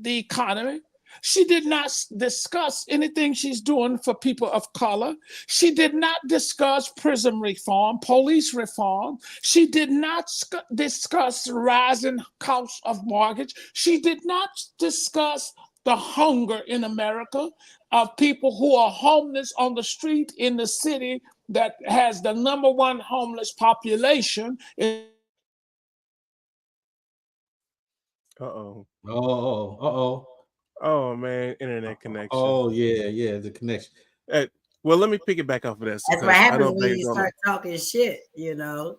economy. She did not discuss anything she's doing for people of color. She did not discuss prison reform, police reform. She did not discuss rising costs of mortgage. She did not discuss the hunger in America of people who are homeless on the street in the city that has the #1 homeless population. Oh man, internet connection. Oh yeah, the connection. Well, let me pick it back off of this. That's what happens when you start talking shit, He'll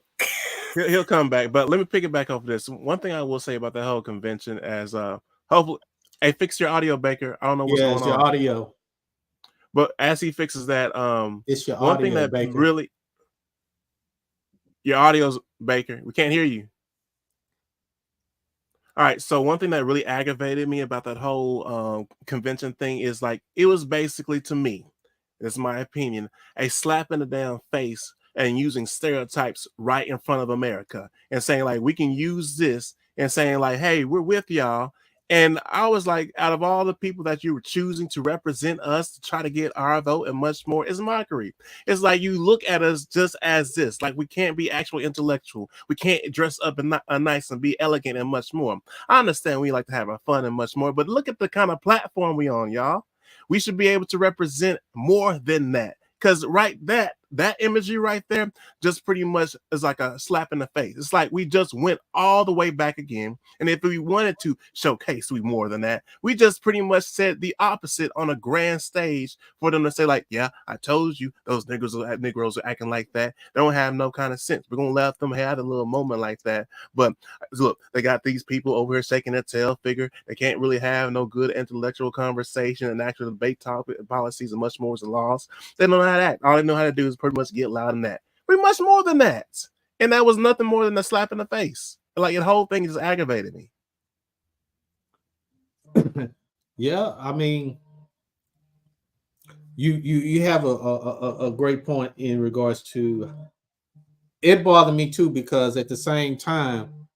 come back, but let me pick it back off of this. One thing I will say about the whole convention as hopefully, hey, fix your audio, Baker. I don't know what's going on. Your audio. But as he fixes that, it's your one audio, thing that Baker. really your audio's Baker. We can't hear you. All right, so one thing that really aggravated me about that whole convention thing is like it was basically, to me, that's my opinion, a slap in the damn face and using stereotypes right in front of America and saying like we can use this and saying like, hey, we're with y'all. And I was like, out of all the people that you were choosing to represent us to try to get our vote and much more, is mockery. It's like you look at us just as this, like we can't be actual intellectual. We can't dress up and nice and be elegant and much more. I understand we like to have our fun and much more, but look at the kind of platform we on, y'all. We should be able to represent more than that. Because right that imagery right there just pretty much is like a slap in the face. It's like we just went all the way back again. And if we wanted to showcase we more than that, we just pretty much said the opposite on a grand stage for them to say, like, yeah, I told you those Negroes are acting like that. They don't have no kind of sense. We're gonna let them have a little moment like that. But look, they got these people over here shaking their tail figure. They can't really have no good intellectual conversation and actual debate topic policies and much more is the laws. They don't know how to act. All they know how to do is pretty much get loud in that. We're much more than that. And that was nothing more than a slap in the face. Like the whole thing just aggravated me. Yeah, I mean, you have a great point in regards to it. Bothered me too, because at the same time,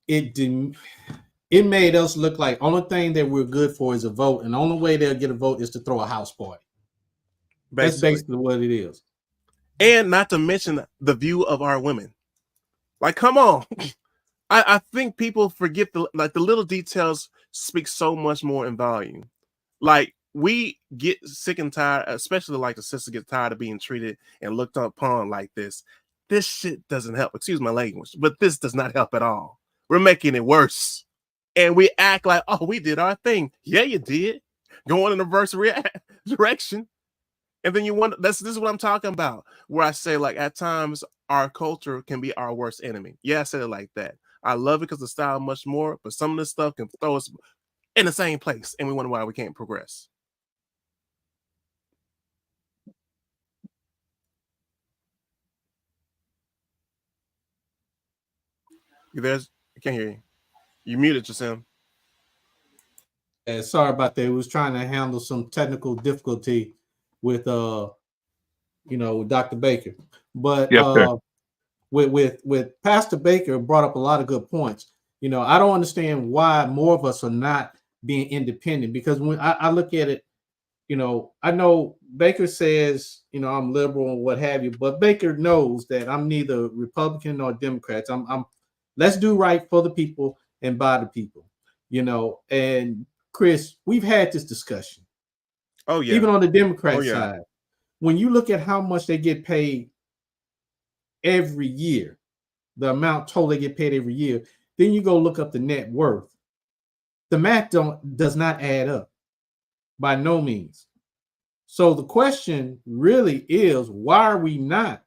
it made us look like only thing that we're good for is a vote, and the only way they'll get a vote is to throw a house party. That's basically what it is. And not to mention the view of our women. Like, come on. I think people forget the little details speak so much more in volume. Like, we get sick and tired, especially like the sister gets tired of being treated and looked upon like this. This shit doesn't help. Excuse my language, but this does not help at all. We're making it worse. And we act like, oh, we did our thing. Yeah, you did. Going in the reverse direction. And then you wonder, this is what I'm talking about, where I say, like, at times our culture can be our worst enemy. Yeah, I said it like that. I love it because the style much more, but some of this stuff can throw us in the same place, and we wonder why we can't progress. You there? I can't hear you. You muted yourself. Sorry about that. We was trying to handle some technical difficulty with Dr. Baker. But Yes, with Pastor Baker brought up a lot of good points. I don't understand why more of us are not being independent, because when I look at it, I know Baker says, I'm liberal and what have you, but Baker knows that I'm neither Republican nor Democrats. I'm let's do right for the people and by the people, and Chris, we've had this discussion. Oh, yeah. Even on the Democrat side, when you look at how much they get paid every year, the amount total they get paid every year, then you go look up the net worth. The math does not add up by no means. So the question really is, why are we not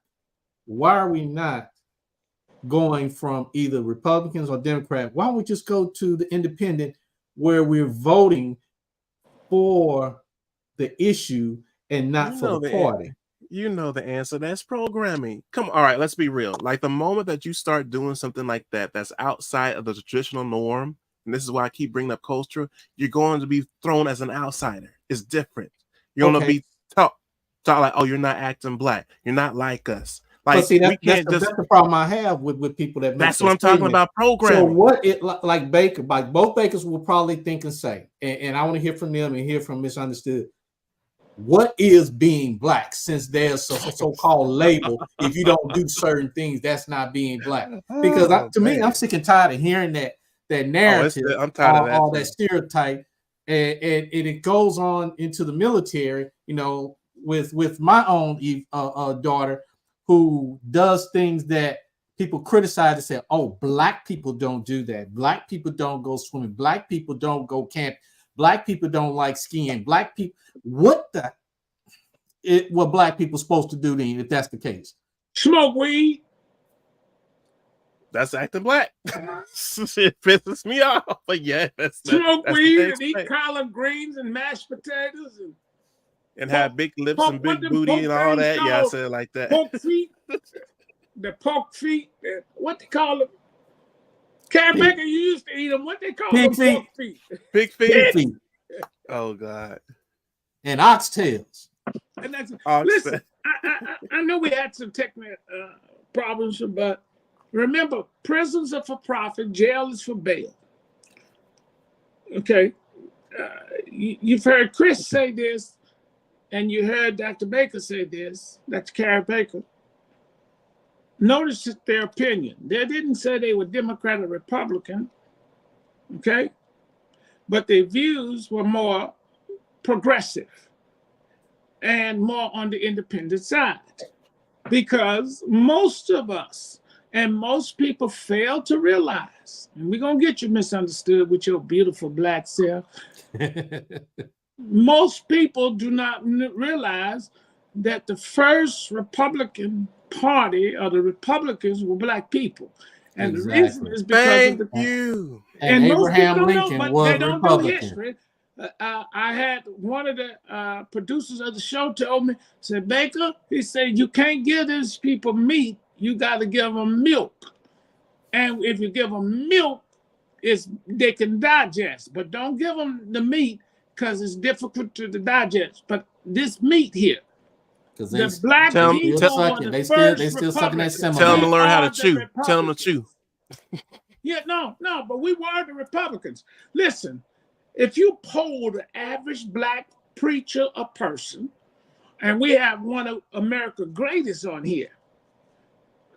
going from either Republicans or Democrat? Why don't we just go to the independent, where we're voting for the issue and not for the party? You know the answer. That's programming. Come on. All right, let's be real. Like, the moment that you start doing something like that, that's outside of the traditional norm, and this is why I keep bringing up culture, you're going to be thrown as an outsider. It's different. You're going to be taught like, oh, you're not acting black. You're not like us. Like, but see, that's the problem I have with people that make that's what I'm talking about, programming. So what it like Baker, like both Bakers will probably think and say, and I want to hear from them and hear from Misunderstood. What is being black, since there's a so-called label? If you don't do certain things, that's not being black. Because to me, I'm sick and tired of hearing that narrative. I'm tired of that. All that stereotype, and it goes on into the military. With my own daughter, who does things that people criticize and say, "Oh, black people don't do that. Black people don't go swimming. Black people don't go camp. Black people don't like skiing. Black people." What black people supposed to do then, if that's the case? Smoke weed. That's acting black. It pisses me off. But yeah, smoke weed and eat collard greens and mashed potatoes and have big lips and big booty and all that. Yeah, I said it like that. Pork feet. The pork feet. What they call them? Cat Baker, you used to eat them. What they call them? Pork feet. Pig feet. Oh God. And oxtails. And that's listen. I know we had some technical problems, but remember, prisons are for profit, jail is for bail. Okay, you've heard Chris say this, and you heard Dr. Baker say this, Dr. Carrie Baker. Notice their opinion. They didn't say they were Democrat or Republican, okay, but their views were more progressive. and more on the independent side. Because most of us and most people fail to realize, and we're going to get you misunderstood with your beautiful black self. Most people do not realize that the first Republican Party or the Republicans were black people. And the reason is because of the you. and most people Abraham don't Lincoln know, but was they don't Republican. do history. I had one of the producers of the show told me, said, Baker, he said, you can't give these people meat, you got to give them milk. And if you give them milk, they can digest, but don't give them the meat because it's difficult to digest. But this meat here, the black people are the first Republicans. Tell them to learn how to chew. Tell them to chew. Yeah, no, but we were the Republicans. Listen, if you poll the average black preacher or person, and we have one of America's greatest on here,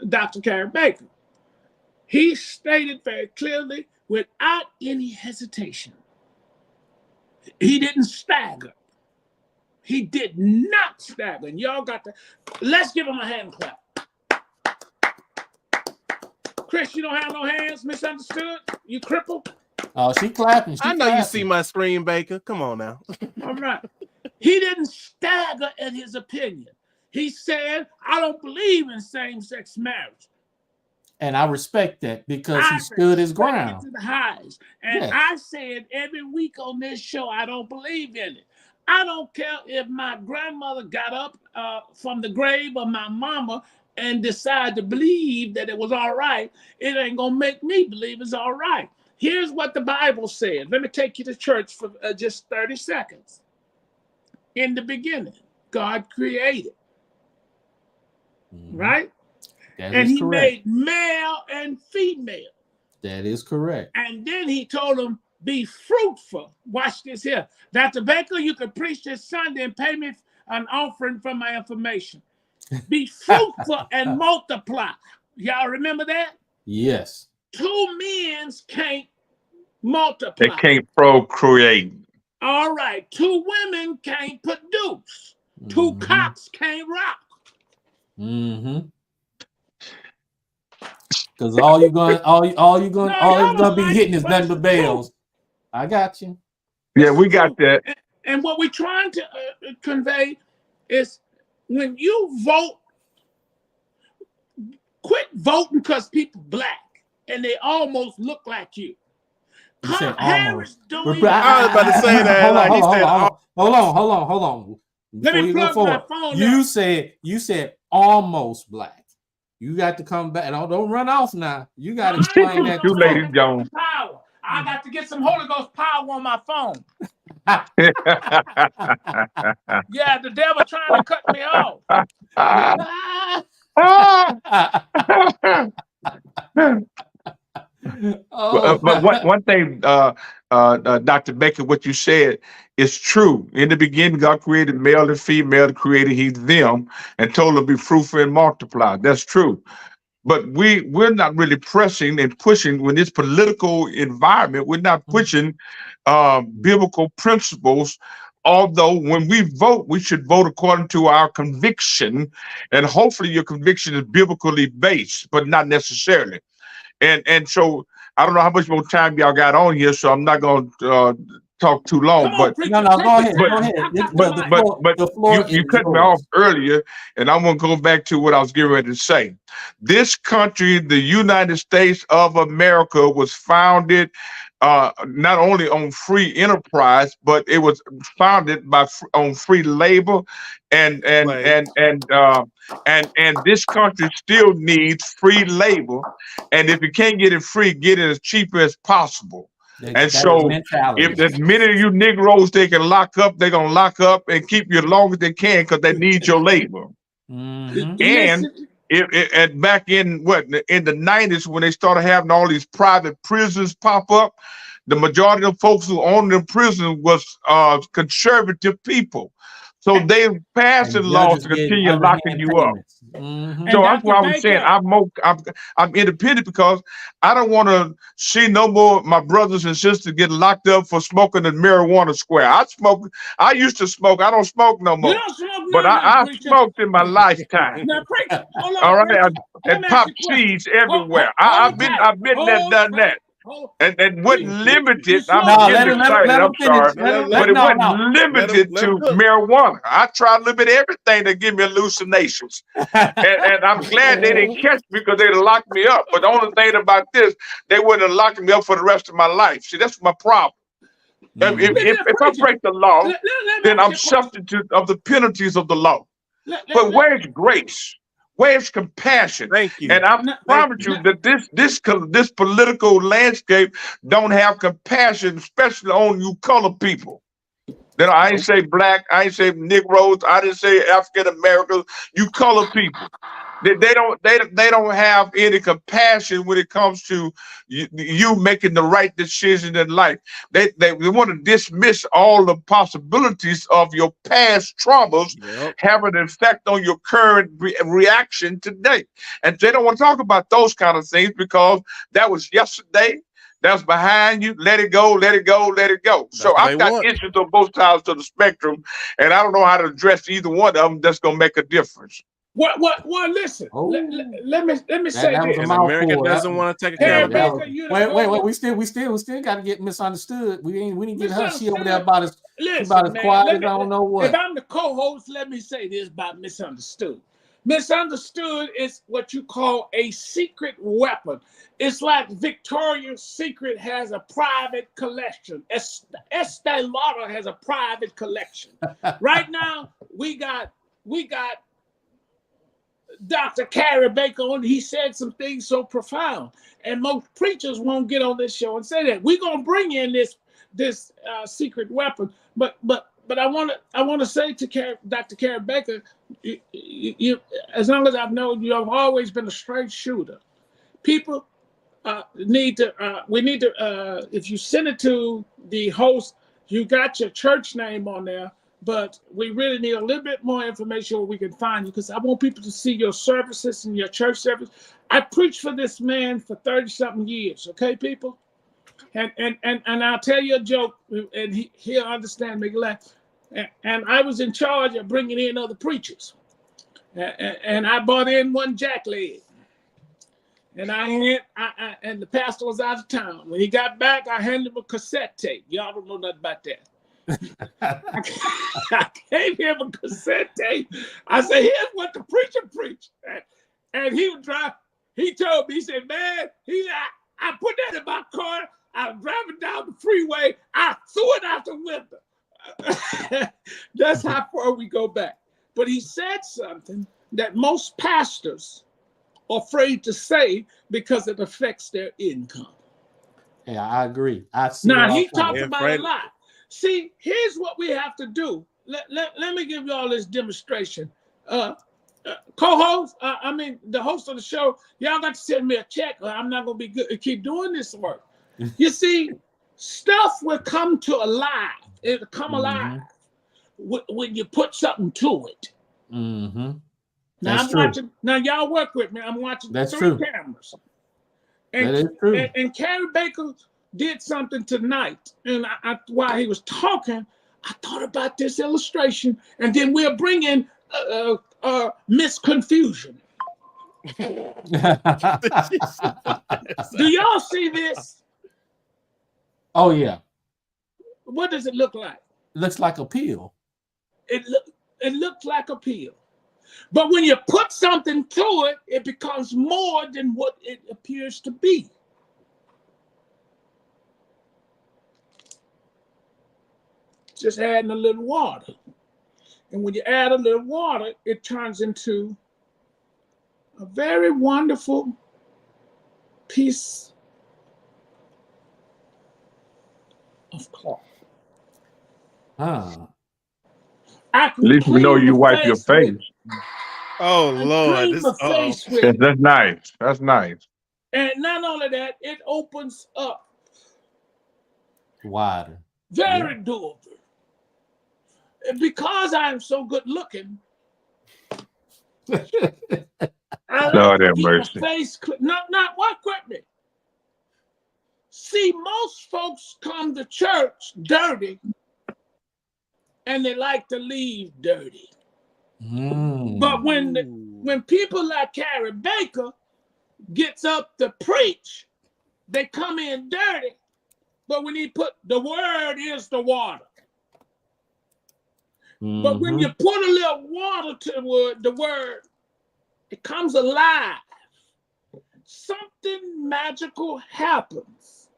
Dr. Carey Baker, he stated very clearly, without any hesitation, he didn't stagger. He did not stagger. And y'all got to, let's give him a hand clap. Chris, you don't have no hands, misunderstood? You crippled? Oh, she clapping. I know you see my screen, Baker. Come on now. All right. He didn't stagger in his opinion. He said, I don't believe in same-sex marriage. And I respect that because he stood his ground. To the highs. And I said every week on this show, I don't believe in it. I don't care if my grandmother got up from the grave of my mama and decided to believe that it was all right. It ain't going to make me believe it's all right. Here's what the Bible said. Let me take you to church for just 30 seconds. In the beginning, God created. Right? And he made male and female. That is correct. And then he told them, be fruitful. Watch this here. Dr. Baker, you can preach this Sunday and pay me an offering for my information. Be fruitful and multiply. Y'all remember that? Yes. 2 men can't multiply. They can't procreate. All right. 2 women can't produce. 2 cocks can't rock. Mm-hmm. Because all you're gonna be hitting is nothing but bells. I got you. Yeah, we got that. And what we're trying to convey is when you vote, quit voting because people black and they almost look like you. Harris don't even. I was about to say that. Hold on. Let me plug my phone. You said almost black. You got to come back. Don't run off now. You got to explain that. You ladies, Jones. Power. I got to get some Holy Ghost power on my phone. Yeah, the devil trying to cut me off. But one thing, Dr. Baker, what you said is true. In the beginning, God created male and female, created he them, and told them to be fruitful and multiply. That's true. But we're not really pressing and pushing when this political environment, we're not pushing biblical principles. Although when we vote, we should vote according to our conviction, and hopefully your conviction is biblically based, but not necessarily. And so I don't know how much more time y'all got on here, so I'm not going to talk too long. But go ahead. But you cut me off earlier, and I want to go back to what I was getting ready to say. This country, the United States of America, was founded not only on free enterprise, but it was founded on free labor, and this country still needs free labor, and if you can't get it free, get it as cheap as possible. And so if as many of you Negroes they can lock up, they're gonna lock up and keep you as long as they can because they need your labor. And and back in the 90s when they started having all these private prisons pop up, the majority of folks who owned the prison was conservative people. So they passed laws to continue locking you up. So that's why I'm saying I'm independent, because I don't want to see no more of my brothers and sisters get locked up for smoking in marijuana square. I used to smoke. I don't smoke no more. You don't smoke but on now, I preacher. smoked in my lifetime. Now, preacher, hold on. All right, Preacher. Let and me ask pop you a question. cheese everywhere. I've been there, done that, and wasn't limited. I'm No, getting excited. I'm sorry, but it wasn't limited to marijuana. I tried a little bit of everything to give me hallucinations, and I'm glad they didn't catch me because they'd have locked me up. But the only thing about this, they wouldn't have locked me up for the rest of my life. See, that's my problem. If I break the law, then I'm subject of the penalties of the law. But where's grace? Where's compassion? Thank you. And I promise you that this political landscape don't have compassion, especially on you colored people. Then I ain't say black, I ain't say Negroes, I didn't say African Americans. You colored people. They don't have any compassion when it comes to you making the right decision in life. They want to dismiss all the possibilities of your past traumas having an effect on your current reaction today. And they don't want to talk about those kind of things because that was yesterday. That's behind you. Let it go, let it go, let it go. So I've got issues on both sides of the spectrum, and I don't know how to address either one of them that's going to make a difference. Well, listen. Let me say that this. was a mouthful. America doesn't want to take accountability. Wait. We still got to get misunderstood. We didn't get her. She over there about as quiet as I don't know what. If I'm the co-host, let me say this about misunderstood. Misunderstood is what you call a secret weapon. It's like Victoria's Secret has a private collection. Estee Lauder has a private collection. Right now, we got Dr. Carrie Baker on. He said some things so profound, and most preachers won't get on this show and say that. We're gonna bring in this secret weapon, but I want to say to Dr. Carrie Baker, you, as long as I've known you, have always been a straight shooter. People need to. We need to. If you send it to the host, you got your church name on there. But we really need a little bit more information where we can find you, because I want people to see your services and your church service. I preached for this man for 30-something years, okay, people? And I'll tell you a joke, and he'll understand, make laugh. And I was in charge of bringing in other preachers. And I brought in one jackleg. And and the pastor was out of town. When he got back, I handed him a cassette tape. Y'all don't know nothing about that. I gave him a cassette tape. I said, here's what the preacher preached. And he would drive. He told me, he said, man, I put that in my car. I was driving down the freeway. I threw it out the window. That's how far we go back. But he said something that most pastors are afraid to say because it affects their income. Yeah, I agree. Now, he talked about a lot. See, here's what we have to do. Let me give you all this demonstration. Co-host, the host of the show, y'all got to send me a check, or I'm not going to be good to keep doing this work. You see, stuff will come to alive. It'll come alive when you put something to it. Mm-hmm. Now, watching. Now, y'all work with me. I'm watching three cameras. And, that is true. And Carrie Baker did something tonight, and while he was talking, I thought about this illustration, and then we'll bring in Miss Confusion. Do y'all see this? Oh yeah. What does it look like? Looks like a peel. It looks like a peel, but when you put something to it, it becomes more than what it appears to be. Just adding a little water. And when you add a little water, it turns into a very wonderful piece of cloth. Ah. At least we know you wipe your face. Oh, Lord. That's nice. That's nice. And not only that, it opens up. Wider. Very doable. Because I'm so good looking, I like to keep my face clean. Not what equipment. See, most folks come to church dirty, and they like to leave dirty. But when people like Carrie Baker gets up to preach, they come in dirty. But when he put the word is the water. But when you put a little water to the word, it comes alive. Something magical happens.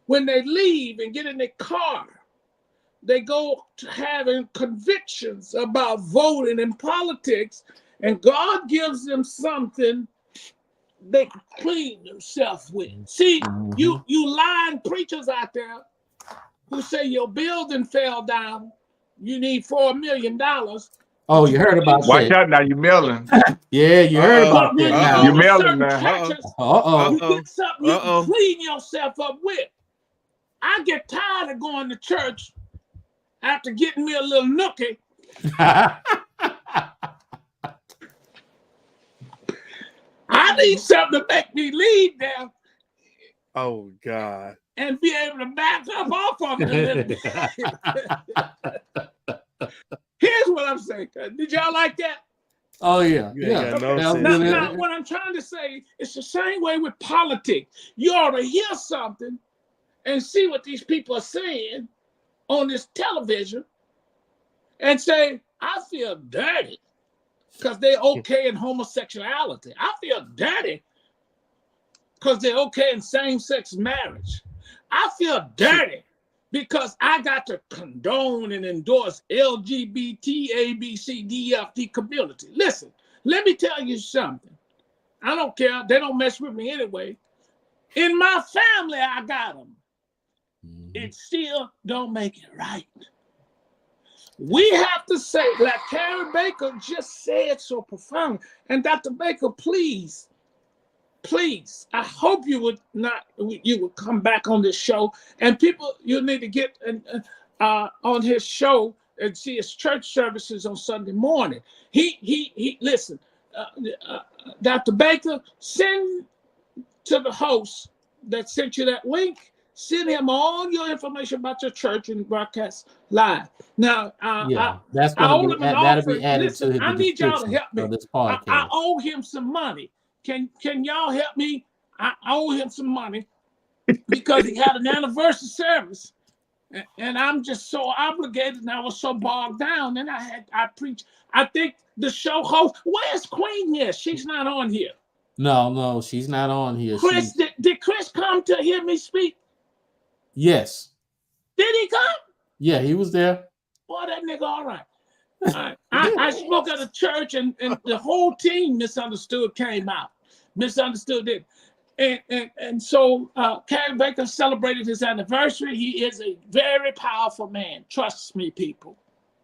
When they leave and get in their car, they go to having convictions about voting and politics, and God gives them something they can clean themselves with. See, you lying preachers out there who say your building fell down, you need $4 million. Oh, you heard about Watch that. out now, you mailing. Yeah, you heard about But when that. you go to mailing certain now. churches, Uh-oh. you get something you can clean yourself up with. I get tired of going to church after getting me a little nookie. I need something to make me leave there. Oh God. And be able to back up off of it a little bit. Here's what I'm saying. Did y'all like that? Oh yeah. Yeah. No Now, what I'm trying to say, it's the same way with politics. You ought to hear something and see what these people are saying on this television and say, I feel dirty because they're okay in homosexuality. I feel dirty because they're okay in same-sex marriage. I feel dirty because I got to condone and endorse LGBT, ABCDFD community. Listen, let me tell you something. I don't care. They don't mess with me anyway. In my family, I got them. It still don't make it right. We have to say, like Carrie Baker just said so profound. And Dr. Baker, please, I hope you would come back on this show. And people, you need to get on his show and see his church services on Sunday morning. Listen, Dr. Baker, send to the host that sent you that link. Send him all your information about your church and broadcast live. Now, that's going to be added to his I need y'all to help me. this podcast. I owe him some money. Can y'all help me? I owe him some money because he had an anniversary service, and I'm just so obligated, and I was so bogged down. And I preached. I think the show host. Where's Queen? Yes, she's not on here. No, she's not on here. Chris, did Chris come to hear me speak? Yes. Did he come? Yeah, he was there. Boy, that nigga all right. I spoke at a church and the whole team came out. Misunderstood it. And so Carrie Baker celebrated his anniversary. He is a very powerful man. Trust me, people.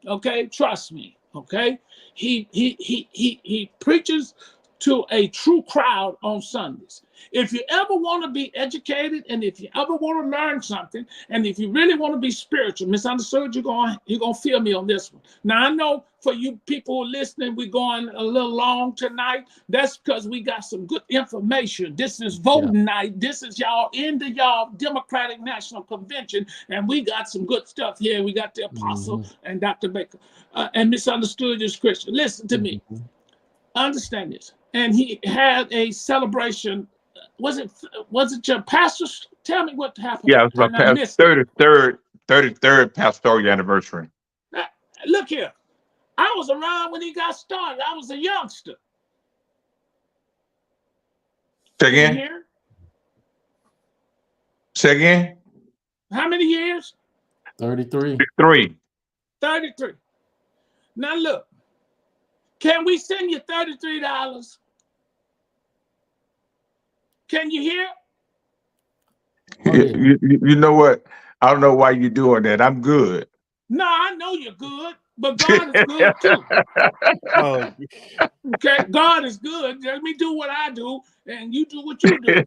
Okay? Trust me. Okay? He preaches to a true crowd on Sundays. If you ever want to be educated, and if you ever want to learn something, and if you really want to be spiritual, misunderstood, you're going to feel me on this one. Now, I know for you people listening, we're going a little long tonight. That's because we got some good information. This is voting night. This is y'all Democratic National Convention, and we got some good stuff here. We got the Apostle and Dr. Baker. And misunderstood is Christian. Listen to me. Understand this. And he had a celebration. Was it your pastor? Tell me what happened. Yeah, it was my 33rd pastoral anniversary. Look here. I was around when he got started. I was a youngster. Say again? Say again? How many years? 33. 33. Now look. Can we send you $33? Can you hear? You know what? I don't know why you're doing that. I'm good. No, I know you're good, but God is good too. Okay, God is good. Let me do what I do, and you do what you do.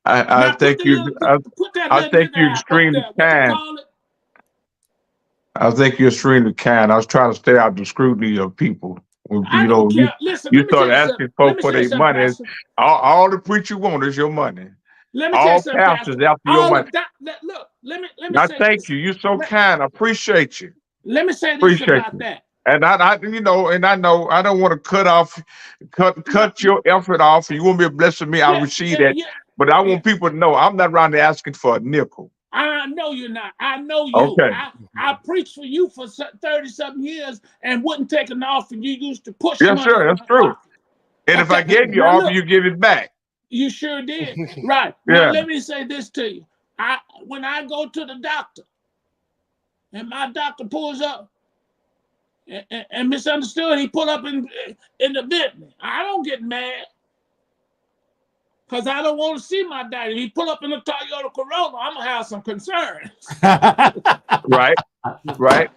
I think you're extremely kind. I think you're extremely kind. I was trying to stay out of the scrutiny of people. I don't care. Listen, you start asking folks for their money. All the preacher want is your money. Let me tell you something, pastors after your money. Look, let me I thank you. You're so kind. I appreciate you. let me say this Appreciate about you. that. And I know I don't want to cut your effort off. You want me to bless me, I Yeah, receive yeah, that. yeah, But I yeah. want people to know I'm not around there asking for a nickel. I know you're not. I know you. Okay. I preached for you for 30-something years and wouldn't take an offer. You used to push Yes, money sir. in That's my true. pocket. And if I Okay, gave you now offer, look, you give it back. you sure did. Right. Now Yeah. let me say this to you. When I go to the doctor and my doctor pulls up and misunderstood, he pull up in the Bentley. I don't get mad. Because I don't want to see my daddy. He pull up in a Toyota Corolla, I'm going to have some concerns. Right. Right.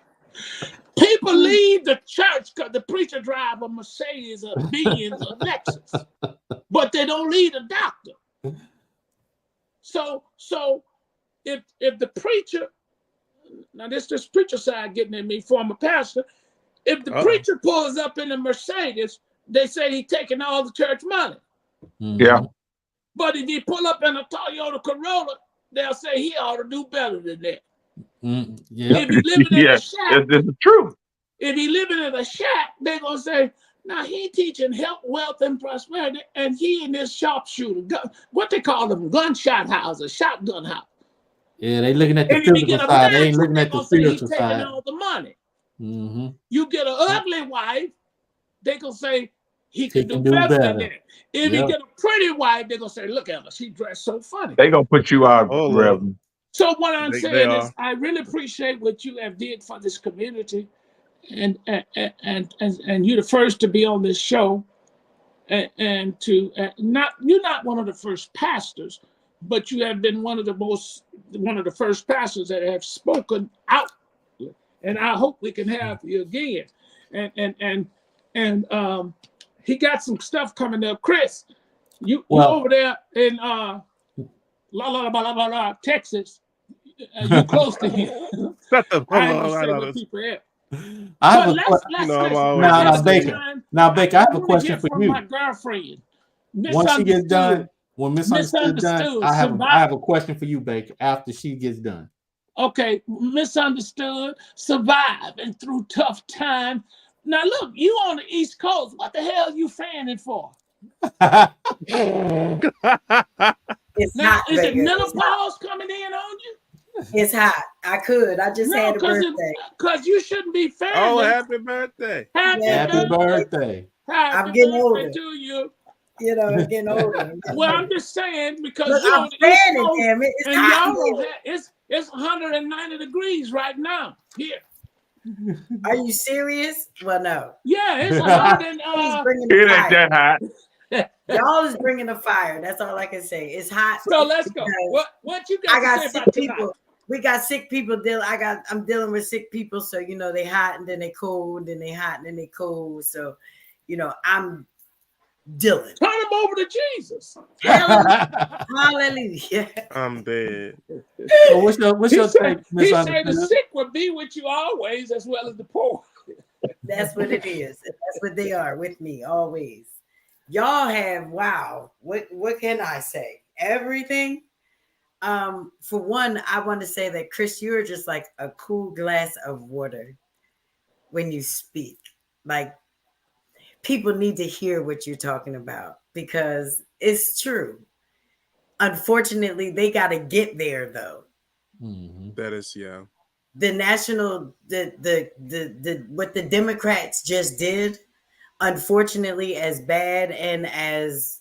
People leave the church because the preacher drive a Mercedes, a Benz, a Lexus. But they don't leave the doctor. So if the preacher, now this preacher side getting at me, former pastor, if the preacher pulls up in a Mercedes, they say he's taking all the church money. Yeah. But if he pull up in a Toyota Corolla, they'll say he ought to do better than that. If he living in a shack, It's the truth. if he living in a shack, they're gonna say, now he teaching health, wealth, and prosperity, and he in this sharpshooter, what they call them, gunshot house, a shotgun house. Yeah, they looking at the And if he physical get a side. They ain't mansion, looking they're at the gonna say he's spiritual taking side. all the money. Mm-hmm. You get an ugly wife, they gonna say he He can do can do better than better. that. If he get a pretty wife, they're gonna say, look at her, she dressed so funny. They gonna put you out, Reverend. So what I'm saying is, I really appreciate what you have did for this community, and you're the first to be on this show, and to not you're not one of the first pastors, but you have been one of the first pastors that have spoken out, and I hope we can have you again, and he got some stuff coming up, Chris. You over there in Texas. You close to him. I ain't gonna say what people at. I have But now, Baker. Now, Baker, I have a question for you. My girlfriend. Once she gets done, when misunderstood done, I have a question for you, Baker. After she gets done. Okay, misunderstood, surviving through tough times. Now look, you on the East Coast. What the hell are you fanning for? It's now, hot, is Baker. it menopause coming in on you? It's hot. I just had a birthday. Because you shouldn't be fanning. Oh, happy birthday. Happy birthday. I'm getting older. To you. You know, I'm getting older. Well, I'm just saying because look, you're I'm on the East Coast, damn it. It's and hot y'all don't have, it's 190 degrees right now here. Are you serious? Well, no. Yeah, it's 100. It ain't that hot. Y'all is bringing the fire. That's all I can say. It's hot. So let's go. What you got? I got to say sick about people. Tonight? We got sick people. I'm dealing with sick people. So you know they hot and then they cold, then they hot and then they cold. So you know I'm dealing. Turn them over to Jesus. Hallelujah. I'm dead. So what's your take, He said the sick will be with you always, as well as the poor. That's what it is. That's what they are with me always. Y'all have what can I say? Everything. For one, I want to say that Chris, you're just like a cool glass of water when you speak. Like people need to hear what you're talking about because it's true. Unfortunately, they got to get there though. Mm-hmm. That is, yeah. The what the Democrats just did, unfortunately, as bad and as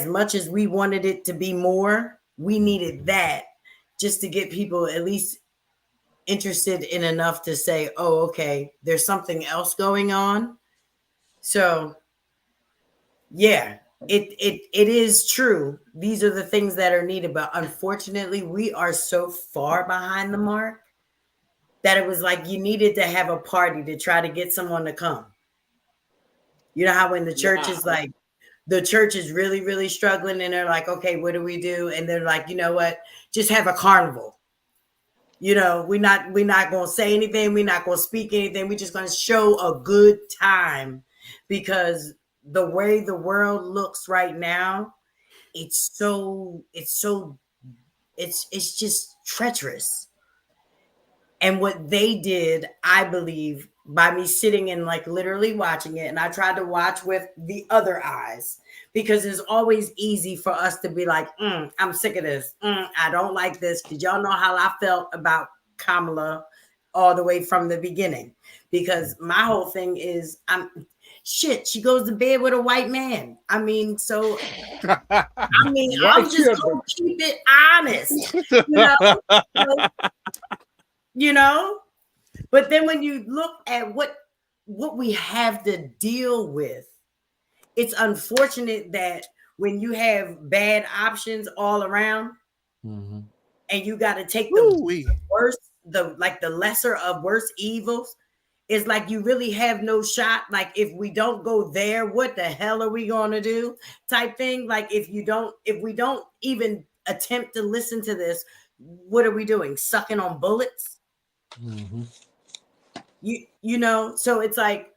much as we wanted it to be more, we needed that just to get people at least interested in enough to say, oh, okay, there's something else going on. So yeah, it is true. These are the things that are needed, but unfortunately, we are so far behind the mark that it was like you needed to have a party to try to get someone to come. You know how when the church is like, the church is really, really struggling and they're like, okay, what do we do? And they're like, you know what? Just have a carnival. You know, we're not going to say anything. We're not going to speak anything. We're just going to show a good time because the way the world looks right now, it's just treacherous. And what they did, I believe, by me sitting and like literally watching it, and I tried to watch with the other eyes, because it's always easy for us to be like, I'm sick of this. I don't like this. Because y'all know how I felt about Kamala all the way from the beginning. Because my whole thing is, she goes to bed with a white man. I mean, I'm just gonna keep it honest, you know. But then when you look at what we have to deal with, it's unfortunate that when you have bad options all around, and you got to take the worst, the lesser of worst evils, it's like you really have no shot. Like, if we don't go there, what the hell are we going to do? Type thing. Like, if we don't even attempt to listen to this, what are we doing? Sucking on bullets? You know, so it's like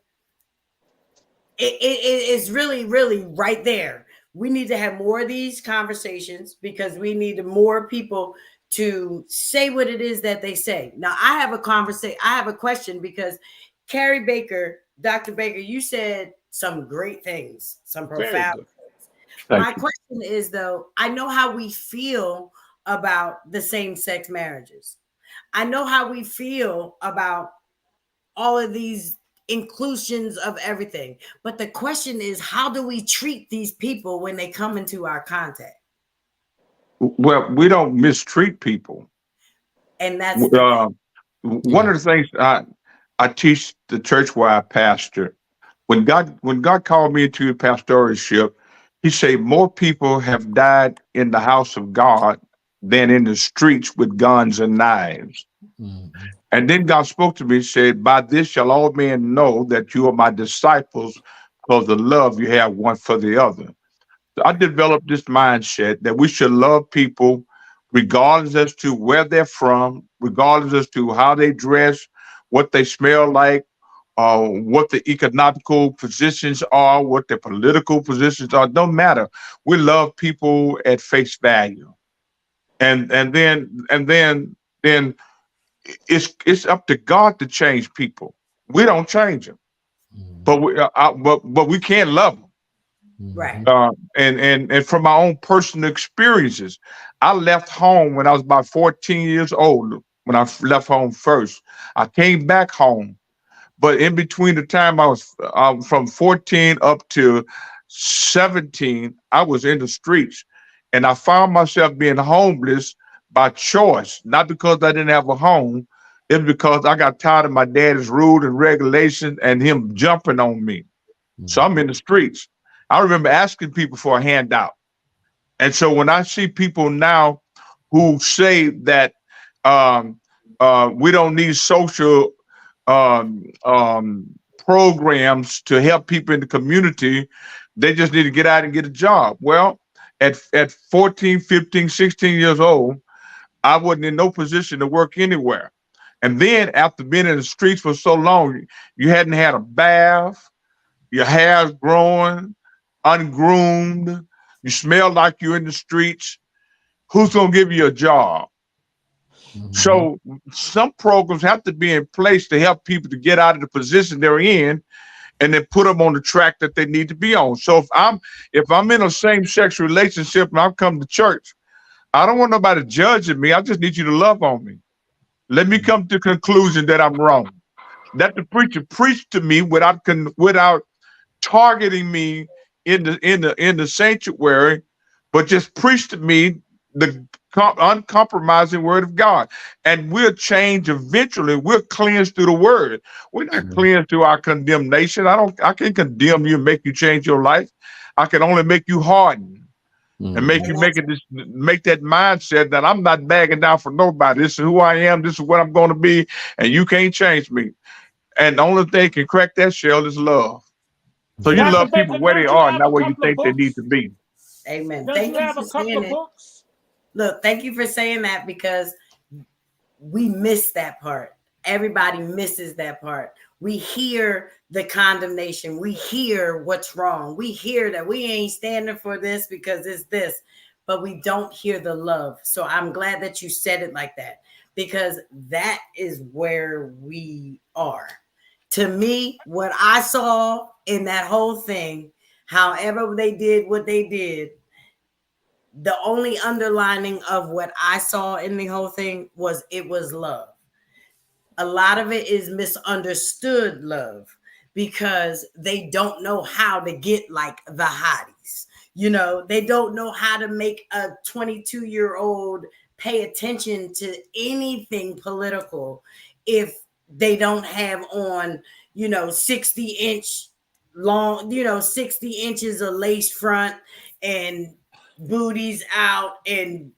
it's really, really right there. We need to have more of these conversations, because we need more people to say what it is that they say. Now, I have a question, because Carrie Baker, Dr. Baker, you said some great things, some profound things. My question is, though, I know how we feel about the same-sex marriages. I know how we feel about all of these inclusions of everything. But the question is, how do we treat these people when they come into our contact? Well, we don't mistreat people. And that's one of the things I teach the church where I pastor. When God called me into pastoralship, he said more people have died in the house of God than in the streets with guns and knives. And then God spoke to me and said, by this shall all men know that you are my disciples, because the love you have one for the other. So I developed this mindset that we should love people regardless as to where they're from, regardless as to how they dress, what they smell like, what the economical positions are, what their political positions are. Don't matter. We love people at face value. And then it's up to God to change people. We don't change them, but we can't love them. right. And from my own personal experiences, I left home when I was about 14 years old. When I left home first, I came back home, but in between the time I was from 14 up to 17, I was in the streets, and I found myself being homeless by choice, not because I didn't have a home. It's because I got tired of my daddy's rule and regulation and him jumping on me. So I'm in the streets. I remember asking people for a handout. And so when I see people now who say that we don't need social um, um, programs to help people in the community, they just need to get out and get a job. Well, at 14, 15, 16 years old, I wasn't in no position to work anywhere. And then after being in the streets for so long, you hadn't had a bath, your hair's growing, ungroomed, you smell like you're in the streets. Who's going to give you a job? So some programs have to be in place to help people to get out of the position they're in, and then put them on the track that they need to be on. So if I'm in a same-sex relationship and I'm coming to church, I don't want nobody judging me. I just need you to love on me. Let me come to the conclusion that I'm wrong. That the preacher preached to me without targeting me in the sanctuary, but just preached to me the uncompromising word of God. And we'll change eventually. We're cleansed through the word. We're not cleansed through our condemnation. I can't condemn you and make you change your life. I can only make you harden and make you make that mindset that I'm not bagging down for nobody. This is who I am. This is what I'm going to be, and you can't change me. And the only thing can crack that shell is love. So you Dr. love people Baker, where they don't you are, have not a where you couple of think they need books? to be. Amen. Don't Thank you you have for a couple saying of it. books? Look, thank you for saying that, because we miss that part. Everybody misses that part. We hear the condemnation. We hear what's wrong. We hear that we ain't standing for this because it's this, but we don't hear the love. So I'm glad that you said it like that, because that is where we are. To me, what I saw in that whole thing, however they did what they did, the only underlining of what I saw in the whole thing was it was love. A lot of it is misunderstood love because they don't know how to get like the hotties. You know, they don't know how to make a 22-year-old pay attention to anything political if they don't have on, 60-inch long, 60 inches of lace front and booties out, and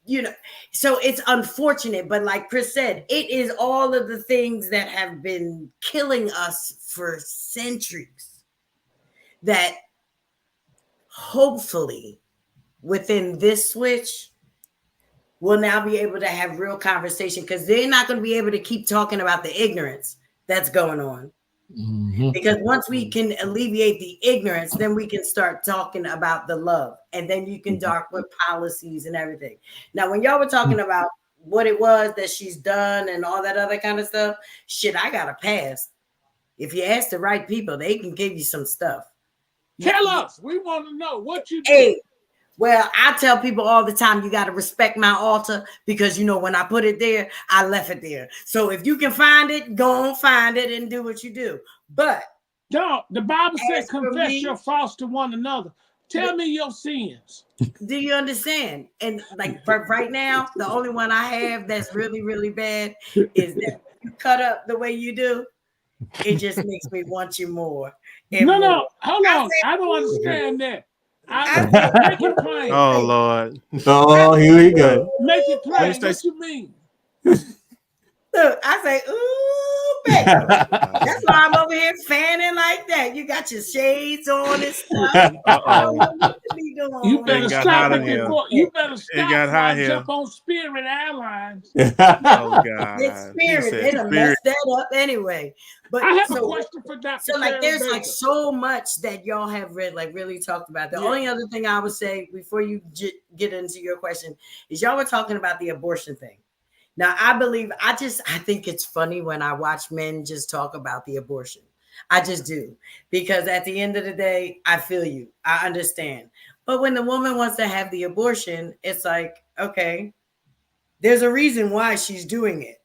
so it's unfortunate, but like Chris said, it is all of the things that have been killing us for centuries that hopefully within this switch we'll now be able to have real conversation, because they're not going to be able to keep talking about the ignorance that's going on. Because once we can alleviate the ignorance, then we can start talking about the love, and then you can talk with policies and everything. Now, when y'all were talking about what it was that she's done and all that other kind of stuff, shit, I got a pass. If you ask the right people, they can give you some stuff. Tell us. We want to know what you do. Hey, well, I tell people all the time, you got to respect my altar, because, when I put it there, I left it there. So if you can find it, go on, find it and do what you do. But no, the Bible says confess your faults to one another. Tell me your sins. Do you understand? And like for right now, the only one I have that's really, really bad is that you cut up the way you do. It just makes me want you more. No, hold on. I don't understand that. Make it plain. Oh Lord! Oh, here we go. Make it plain. What you mean? Look, I say, ooh, baby. That's why I'm over here fanning like that. You got your shades on and stuff. You better stop it before. You better stop before I jump on Spirit Airlines. Oh God! It's Spirit. They done messed that up anyway. But I have a question for Dr. So like, there's Baker. like so much that y'all have read, like really talked about. The only other thing I would say before you get into your question is y'all were talking about the abortion thing. Now, I think it's funny when I watch men just talk about the abortion. I just do. Because at the end of the day, I feel you. I understand. But when the woman wants to have the abortion, it's like, okay, there's a reason why she's doing it.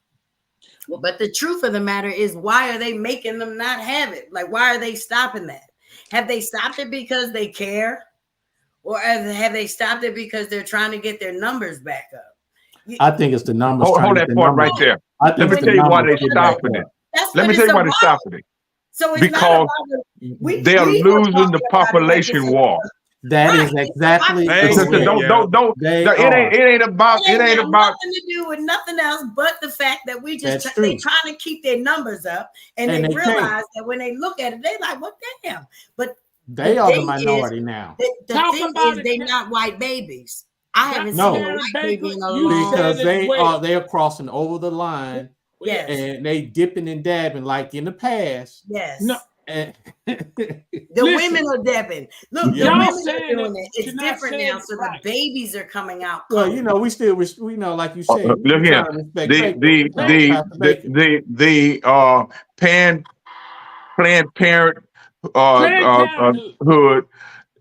But the truth of the matter is, why are they making them not have it? Like, why are they stopping that? Have they stopped it because they care? Or have they stopped it because they're trying to get their numbers back up? I think it's the numbers. Hold that part right there. Let me tell you why they're stopping it. Let me tell you why they're stopping it. So it's because they are losing the population war. That is exactly. It ain't about nothing to do with nothing else but the fact that we just they trying to keep their numbers up, and they realize that when they look at it, they like, what the hell? But they are the minority now. The thing is, they're not white babies. I haven't seen a white baby in a long time. Because they are crossing over the line. Yes. And they dipping and dabbing like in the past. Yes. No. The women are dabbing. Look, the women are doing it. It's different now. So the babies are coming out. Well, we know, like you said. Look here. The Planned Parenthood,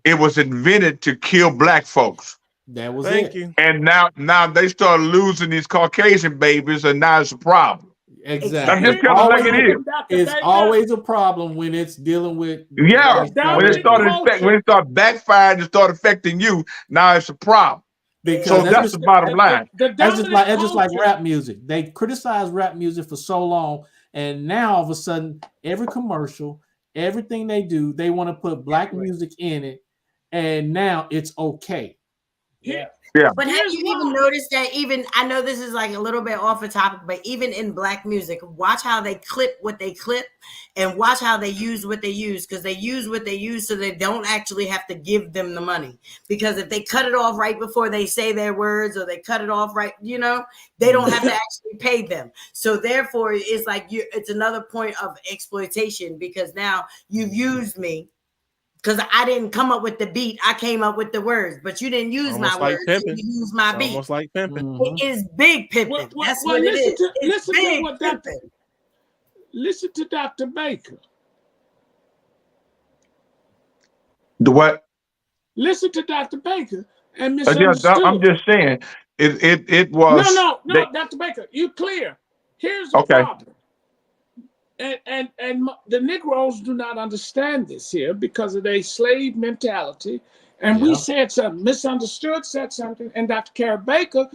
it was invented to kill black folks. That was Thank you. And now they start losing these Caucasian babies, and now it's a problem. Exactly. That's just kind of like it is. It's always a problem when it's dealing with. Yeah. When it started backfiring and start affecting you, now it's a problem. Because so that's the bottom line. That's just like rap music. They criticize rap music for so long, and now all of a sudden, every commercial, everything they do, they want to put black music in it, and now it's okay. Yeah. But have you even noticed that I know this is like a little bit off the topic, but even in black music, watch how they clip what they clip and watch how they use what they use, because they use what they use so they don't actually have to give them the money. Because if they cut it off right before they say their words, or they cut it off right, they don't have to actually pay them. So therefore, it's like it's another point of exploitation, because now you've used me Because I didn't come up with the beat, I came up with the words, but you didn't use Almost my like words. pimping. You used my beat. Almost like pimping. Mhm. It is big pimping. That's what it is. It's listen to big what pimping. listen to Dr. Baker. The what? Listen to Dr. Baker and Yeah, misunderstood. I'm just saying it was No, they, Dr. Baker, you clear. Here's the okay. problem. And the Negroes do not understand this here because of their slave mentality. And we Yeah. said something, misunderstood, said something, and Dr. Carey Baker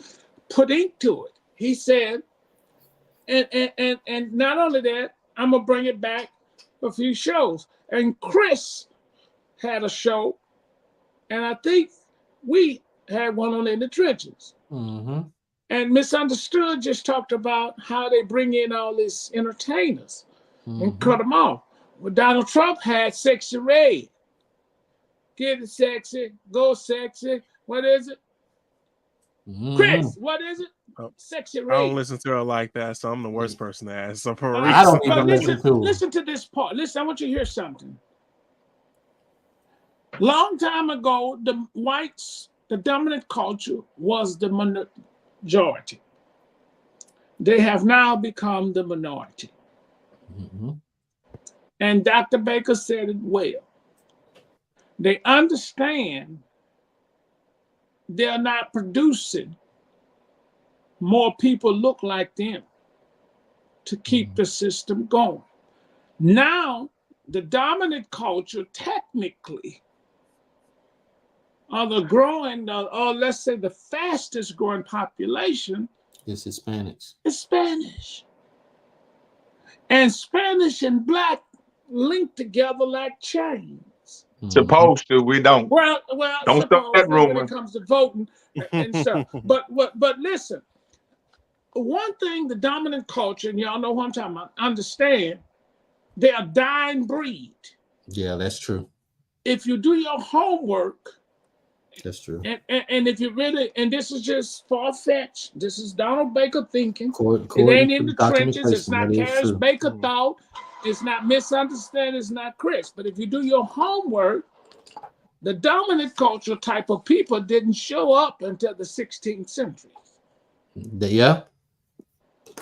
put into it. He said, and not only that, I'm gonna bring it back a few shows. And Chris had a show, and I think we had one on In the Trenches. Mm-hmm. And Misunderstood just talked about how they bring in all these entertainers and cut them off. Well, Donald Trump had Sexy Red. Get it sexy, go sexy. What is it? Mm-hmm. Chris, what is it? Oh, Sexy I Red. don't listen to her like that, so I'm the worst person to ask. So for a I don't reason. even listen to her. Listen to this part. Listen, I want you to hear something. Long time ago, the whites, the dominant culture was the majority. They have now become the minority. Mm-hmm. And Dr. Baker said it well. They understand they're not producing more people look like them to keep the system going. Now, the dominant culture technically are the growing, or let's say the fastest growing population It's Hispanics. is Spanish. And Spanish and Black link together like chains. Supposed to, we don't. Well, Don't start that supposedly when rumor. it comes to voting and stuff. But listen, one thing the dominant culture, and y'all know what I'm talking about, understand they're a dying breed. Yeah, that's true. If you do your homework, That's true. and if you really, and this is just far-fetched, this is Donald Baker thinking. It According ain't to in the documentation, trenches. It's not that is Harris true. Baker thought. It's not misunderstanding. It's not Chris. But if you do your homework, the dominant culture type of people didn't show up until the 16th century. Yeah.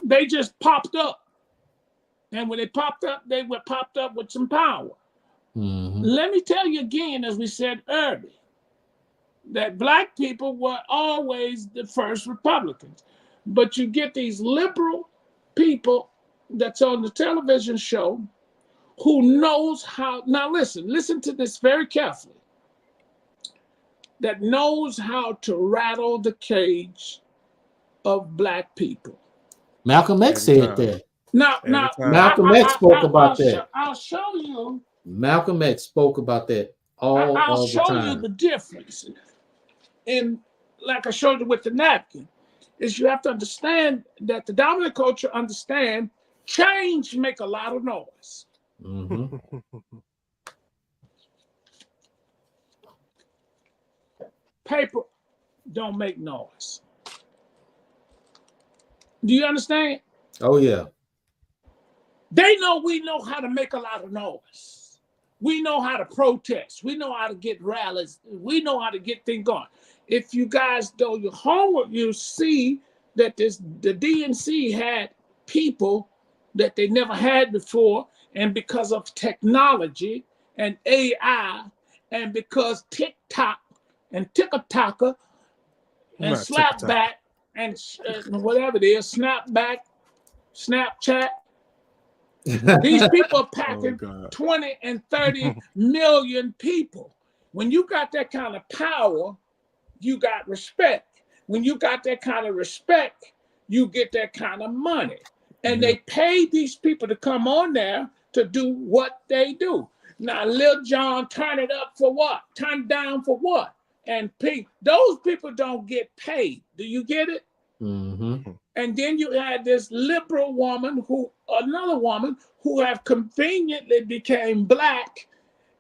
They just popped up. And when they popped up, they were popped up with some power. Mm-hmm. Let me tell you again, as we said earlier, that Black people were always the first Republicans. But you get these liberal people that's on the television show who knows how. Now listen to this very carefully. That knows how to rattle the cage of Black people. Malcolm X said that. Now, Malcolm X spoke about that. I'll show you. Malcolm X spoke about that all I'll the time. show you the difference. And like I showed you with the napkin, is you have to understand that the dominant culture understand change make a lot of noise. Mm-hmm. Paper don't make noise. Do you understand? Oh yeah. They know we know how to make a lot of noise. We know how to protest. We know how to get rallies. We know how to get things going. If you guys do your homework, you see that the DNC had people that they never had before, and because of technology and AI, and because TikTok and TikToker and Slapback and whatever it is, Snapchat. These people are packing 20 and 30 million people. When you got that kind of power, you got respect. When you got that kind of respect, you get that kind of money. And they pay these people to come on there to do what they do. Now, Lil Jon, turn it up for what? Turn it down for what? And those people don't get paid. Do you get it? Mm-hmm. And then you had this liberal woman another woman who have conveniently became Black,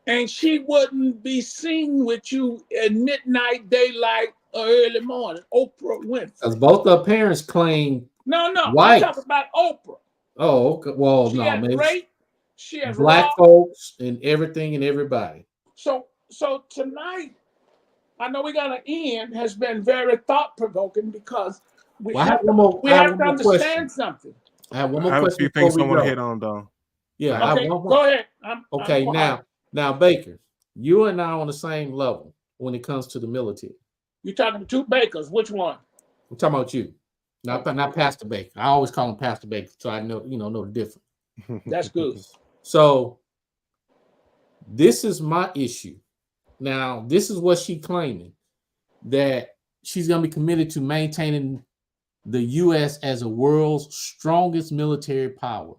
and she wouldn't be seen with you at midnight, daylight, or early morning. Oprah Winfrey. Because both her parents claim No, white. I'm talking about Oprah. Oh, okay. Well, She no, had maybe rape. She had Black folks and everything and everybody. So tonight, I know we got an end, has been very thought provoking because we Well, I have have one more. we I have have one to more question. understand something. I have one I more have a question few before things I we want to go. hit on though. Yeah, ahead. I have Okay, one more. go ahead. I'm Okay, quiet. now, Baker, you and I are on the same level when it comes to the military. You're talking to two bakers. Which one? I'm talking about you, not Okay. not Pastor Baker. I always call him Pastor Baker, so I know know the difference. That's good. So this is my issue. Now, this is what she's claiming, that she's going to be committed to maintaining the U.S. as a world's strongest military power,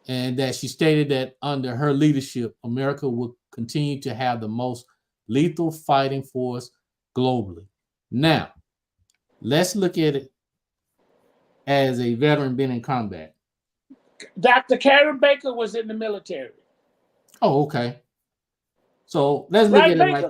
and that she stated that under her leadership, America will continue to have the most lethal fighting force globally. Now, let's look at it as a veteran been in combat. Dr. Karen Baker was in the military. Oh, okay. So let's look Right, at it like,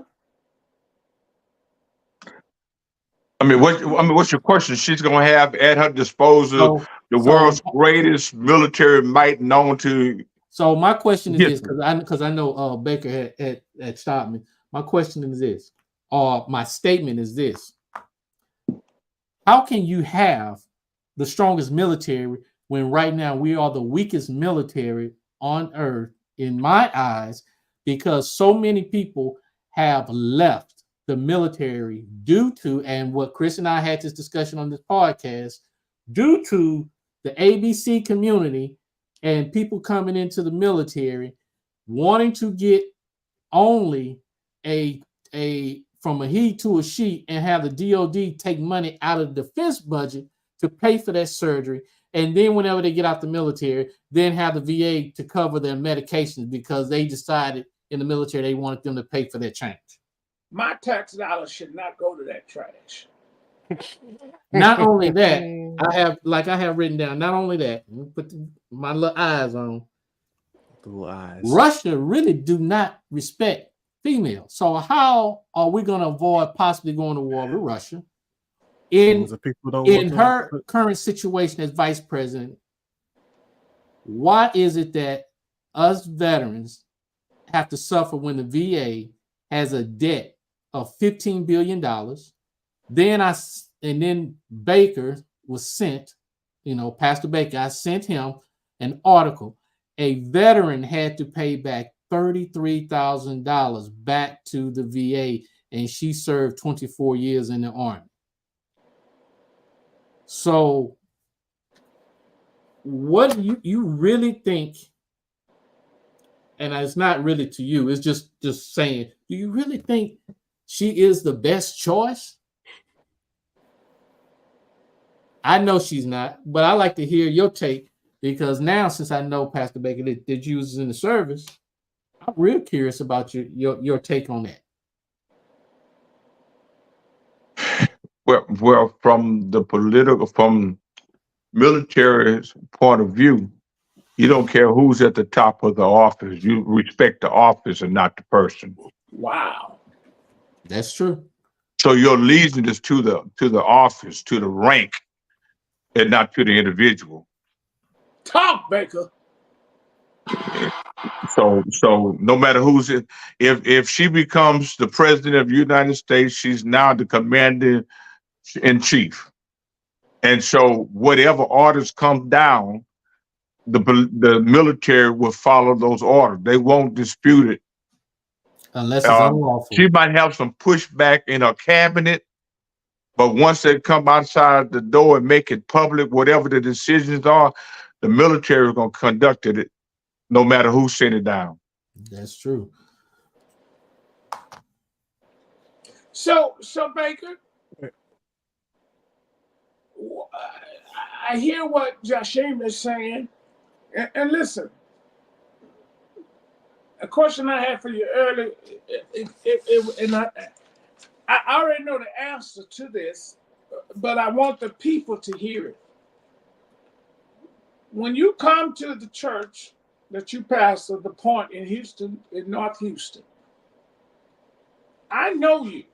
Baker? What's your question? She's gonna have at her disposal the world's greatest military might known to. So my question is this, history. because I know Baker had stopped me. My question is this, or my statement is this: how can you have the strongest military when right now we are the weakest military on earth, in my eyes, because so many people have left the military due to, and what Chris and I had this discussion on this podcast, due to the ABC community and people coming into the military wanting to get only a from a he to a she and have the DOD take money out of the defense budget to pay for that surgery. And then whenever they get out the military, then have the VA to cover their medications because they decided in the military they wanted them to pay for their change. My tax dollars should not go to that trash. Not only that, I have written down, not only that, put my little eyes on. Russia really do not respect females. So how are we going to avoid possibly going to war with Russia? In her current situation as vice president, why is it that us veterans have to suffer when the VA has a debt of $15 billion? Then Baker was sent, Pastor Baker, I sent him an article. A veteran had to pay back $33,000 back to the VA, and she served 24 years in the Army. So what do you really think, and it's not really to you, it's just saying, do you really think she is the best choice? I know she's not, but I like to hear your take, because now, since I know Pastor Baker that you was in the service, I'm real curious about your take on that. Well, from military point of view, you don't care who's at the top of the office. You respect the office and not the person. Wow, that's true. So your allegiance is to the office, to the rank, and not to the individual. Talk, Baker. So no matter who's in, if she becomes the president of the United States, she's now the commander in chief. And so whatever orders come down, the military will follow those orders. They won't dispute it. Unless it's unlawful. She might have some pushback in her cabinet, but once they come outside the door and make it public, whatever the decisions are, the military is going to conduct it no matter who sent it down. That's true. So Baker, I hear what Jashim is saying, and listen, a question I had for you earlier, and I already know the answer to this, but I want the people to hear it. When you come to the church that you pastor, the Point in Houston, in North Houston, I know you.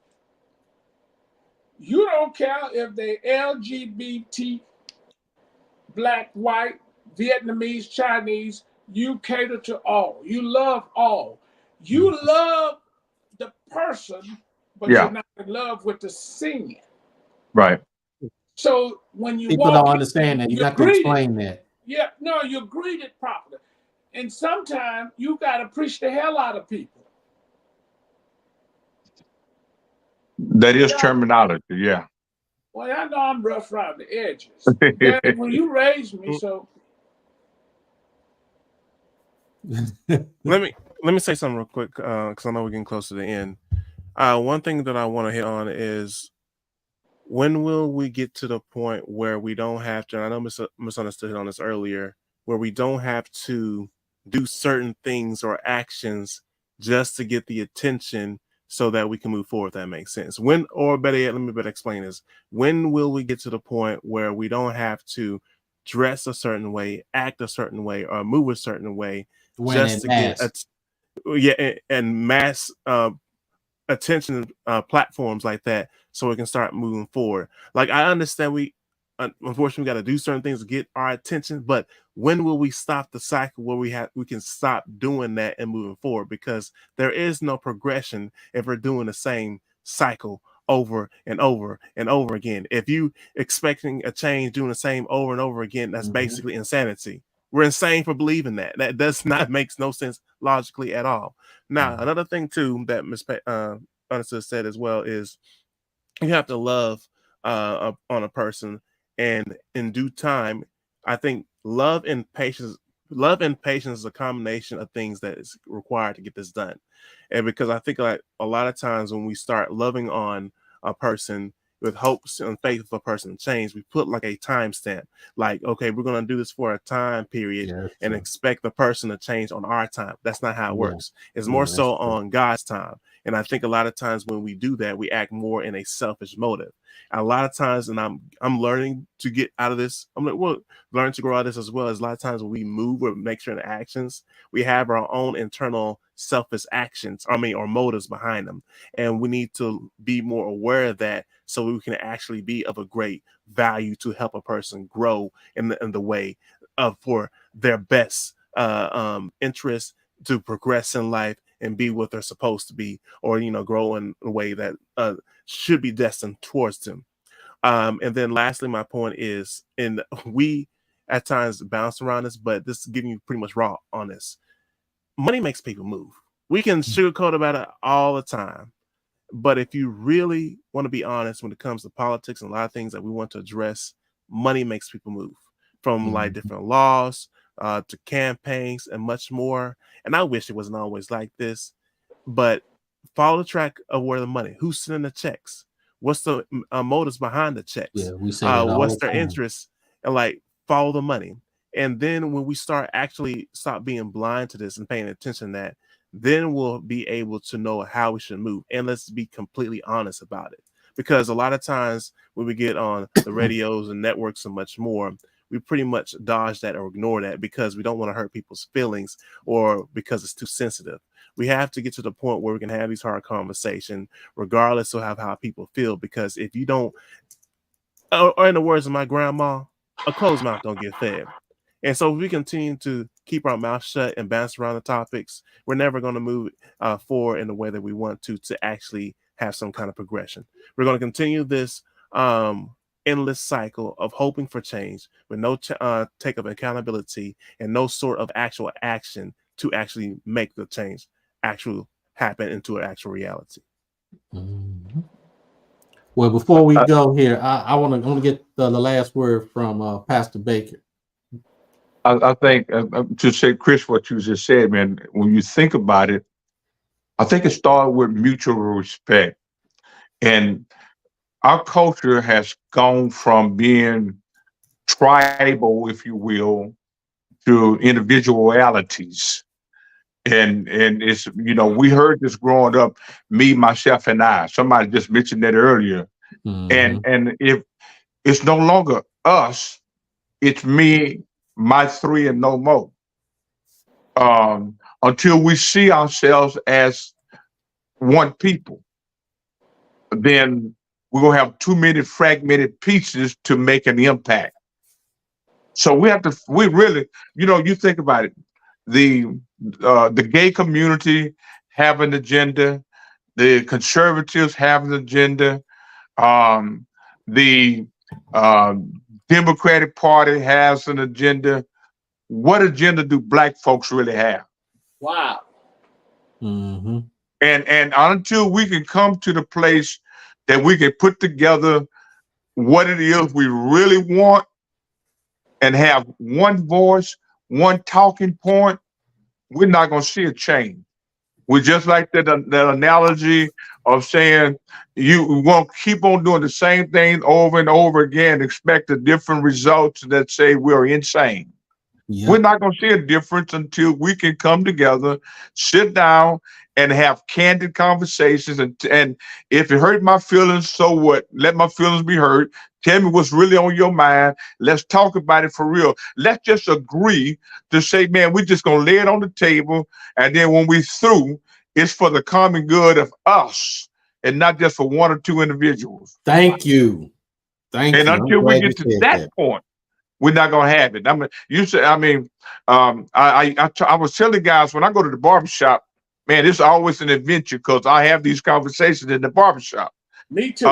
You don't care if they're LGBT, black, white, Vietnamese, Chinese. You cater to all. You love all. You love the person, but Yeah. you're not in love with the sin. Right. So when you People walk don't in, understand that. You you're got to greeted. explain that. Yeah, no, you're greeted properly. And sometimes you got to preach the hell out of people. That is Yeah. terminology. Yeah. Well, I know I'm rough around the edges. Dad, when you raised me, so let me say something real quick because I know we're getting close to the end. One thing that I want to hit on is, when will we get to the point where we don't have to, and I know misunderstood on this earlier, where we don't have to do certain things or actions just to get the attention so that we can move forward, if that makes sense. When, or better yet, let me better explain this. When will we get to the point where we don't have to dress a certain way, act a certain way, or move a certain way just to get and mass attention platforms like that, so we can start moving forward? Like, I understand we unfortunately got to do certain things to get our attention, but when will we stop the cycle where we can stop doing that and moving forward? Because there is no progression if we're doing the same cycle over and over and over again. If you expecting a change doing the same over and over again, that's basically insanity. We're insane for believing that. That does not makes no sense logically at all. Now, another thing too that Ms. Understood said as well is, you have to love on a person, and in due time, I think love and patience is a combination of things that is required to get this done. And because I think, like, a lot of times when we start loving on a person with hopes and faith of a person to change, we put like a timestamp, like, okay, we're going to do this for a time period and expect the person to change on our time. That's not how it works. It's more so on God's time. And I think a lot of times when we do that, we act more in a selfish motive. And a lot of times, and I'm learning to get out of this. I'm like, well, learn to grow out of this as well. As a lot of times when we move or make certain actions, we have our own internal selfish actions, or motives behind them. And we need to be more aware of that, so we can actually be of a great value to help a person grow in the way of for their best interest, to progress in life and be what they're supposed to be, or grow in a way that should be destined towards them. And then lastly, my point is, and we at times bounce around this, but this is giving you pretty much raw on this. Money makes people move. We can sugarcoat about it all the time, but if you really want to be honest when it comes to politics and a lot of things that we want to address, money makes people move. From like different laws to campaigns and much more. And I wish it wasn't always like this, but follow the track of where the money, who's sending the checks, what's the motives behind the checks, we say that all what's the their time. interest, and like follow the money. And then when we stop being blind to this and paying attention to that, then we'll be able to know how we should move. And let's be completely honest about it. Because a lot of times when we get on the radios and networks and much more, we pretty much dodge that or ignore that because we don't want to hurt people's feelings or because it's too sensitive. We have to get to the point where we can have these hard conversations, regardless of how people feel. Because if you don't, or in the words of my grandma, a closed mouth don't get fed. And so if we continue to keep our mouth shut and bounce around the topics, we're never going to move forward in the way that we want to actually have some kind of progression. We're going to continue this endless cycle of hoping for change with no take of accountability and no sort of actual action to actually make the change actually happen into an actual reality. Well, before we go here, I want to get the last word from Pastor Baker. I think to say, Chris, what you just said, man, when you think about it, I think it started with mutual respect. And our culture has gone from being tribal, if you will, to individualities. And it's, we heard this growing up, me, myself, and I. Somebody just mentioned that earlier. And if it's no longer us, it's me, my three, and no more. Until we see ourselves as one people, then we're going to have too many fragmented pieces to make an impact. So we really, you think about it, the gay community have an agenda, The conservatives have an agenda. The Democratic Party has an agenda. What agenda do black folks really have? Wow. Mm-hmm. And until we can come to the place that we can put together what it is we really want and have one voice, one talking point, we're not going to see a change. We just like that analogy of saying you won't keep on doing the same thing over and over again, expect a different results that say we're insane. Yeah. We're not going to see a difference until we can come together, sit down, and have candid conversations. And if it hurt my feelings, so what? Let my feelings be hurt. Tell me what's really on your mind. Let's talk about it for real. Let's just agree to say, man, we're just going to lay it on the table. And then when we're through, it's for the common good of us and not just for one or two individuals. Thank you. Thank And you. until we get to that point, we're not gonna have it. I mean, I was telling guys when I go to the barbershop, man, it's always an adventure because I have these conversations in the barbershop. Me too.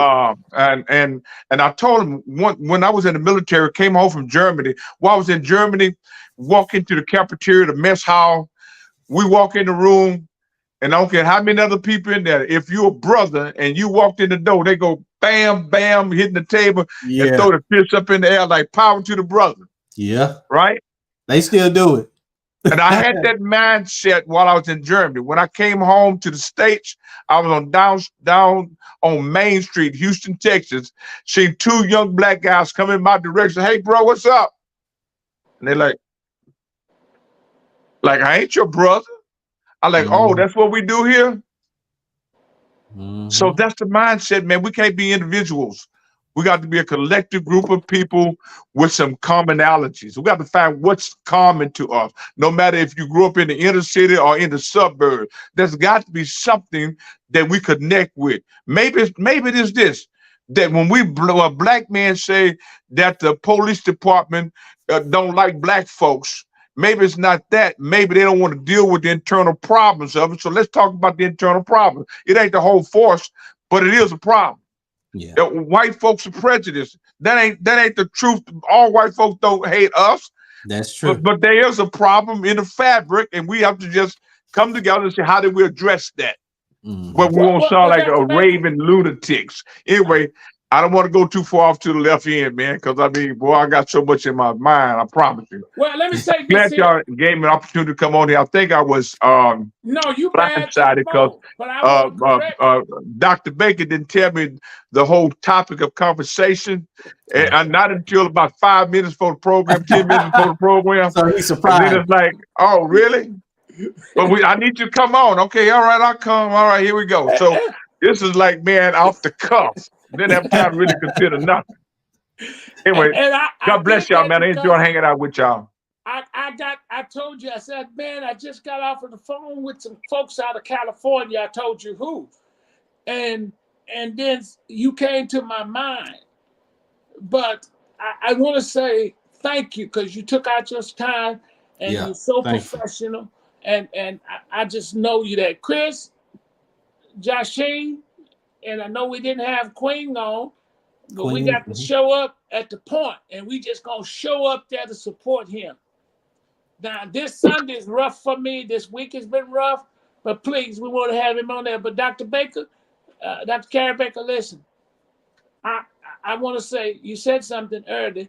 And I told him when I was in the military, came home from Germany. While I was in Germany, walk into the cafeteria, the mess hall. We walk in the room, and I don't care how many other people in there. If you're a brother and you walked in the door, they go bam, bam, hitting the table and throw the fist up in the air like power to the brother. Yeah. Right? They still do it. And I had that mindset while I was in Germany. When I came home to the States, I was on down on Main Street, Houston, Texas, seeing two young black guys come in my direction. Hey, bro, what's up? And they're like, I ain't your brother. I'm like, oh, that's what we do here? Mm-hmm. So that's the mindset, man. We can't be individuals. We got to be a collective group of people with some commonalities. We got to find what's common to us. No matter if you grew up in the inner city or in the suburbs, there's got to be something that we connect with. Maybe it is this, that when a black man say that the police department don't like black folks, maybe it's not that. Maybe they don't want to deal with the internal problems of it. So let's talk about the internal problems. It ain't the whole force, but it is a problem. Yeah. White folks are prejudiced. That ain't the truth. All white folks don't hate us. That's true. But there is a problem in the fabric, and we have to just come together and say, how do we address that? Mm-hmm. But we won't sound like a raving lunatics. Anyway, I don't want to go too far off to the left end, man, because I mean, boy, I got so much in my mind, I promise you. Well, let me say this. Glad y'all gave me an opportunity to come on here. I think I was no, you blindsided because Dr. Baker didn't tell me the whole topic of conversation. And not until about 5 minutes before the program, 10 minutes before the program. So he's surprised. And then it's like, oh, really? But I need you to come on. Okay, all right, I'll come. All right, here we go. So this is like, man, off the cuff. Didn't have time to really consider nothing. Anyway, God bless y'all, man. I enjoy hanging out with y'all. I told you, I said, man, I just got off of the phone with some folks out of California. I told you who. And then you came to my mind. But I want to say thank you because you took out your time and you're so professional. And I just know you that. Chris, Joshine, and I know we didn't have Queen on, but we got to show up at the point, and we just going to show up there to support him. Now, this Sunday is rough for me. This week has been rough, but please, we want to have him on there. But Dr. Baker, Dr. Carrie Baker, listen, I want to say, you said something earlier,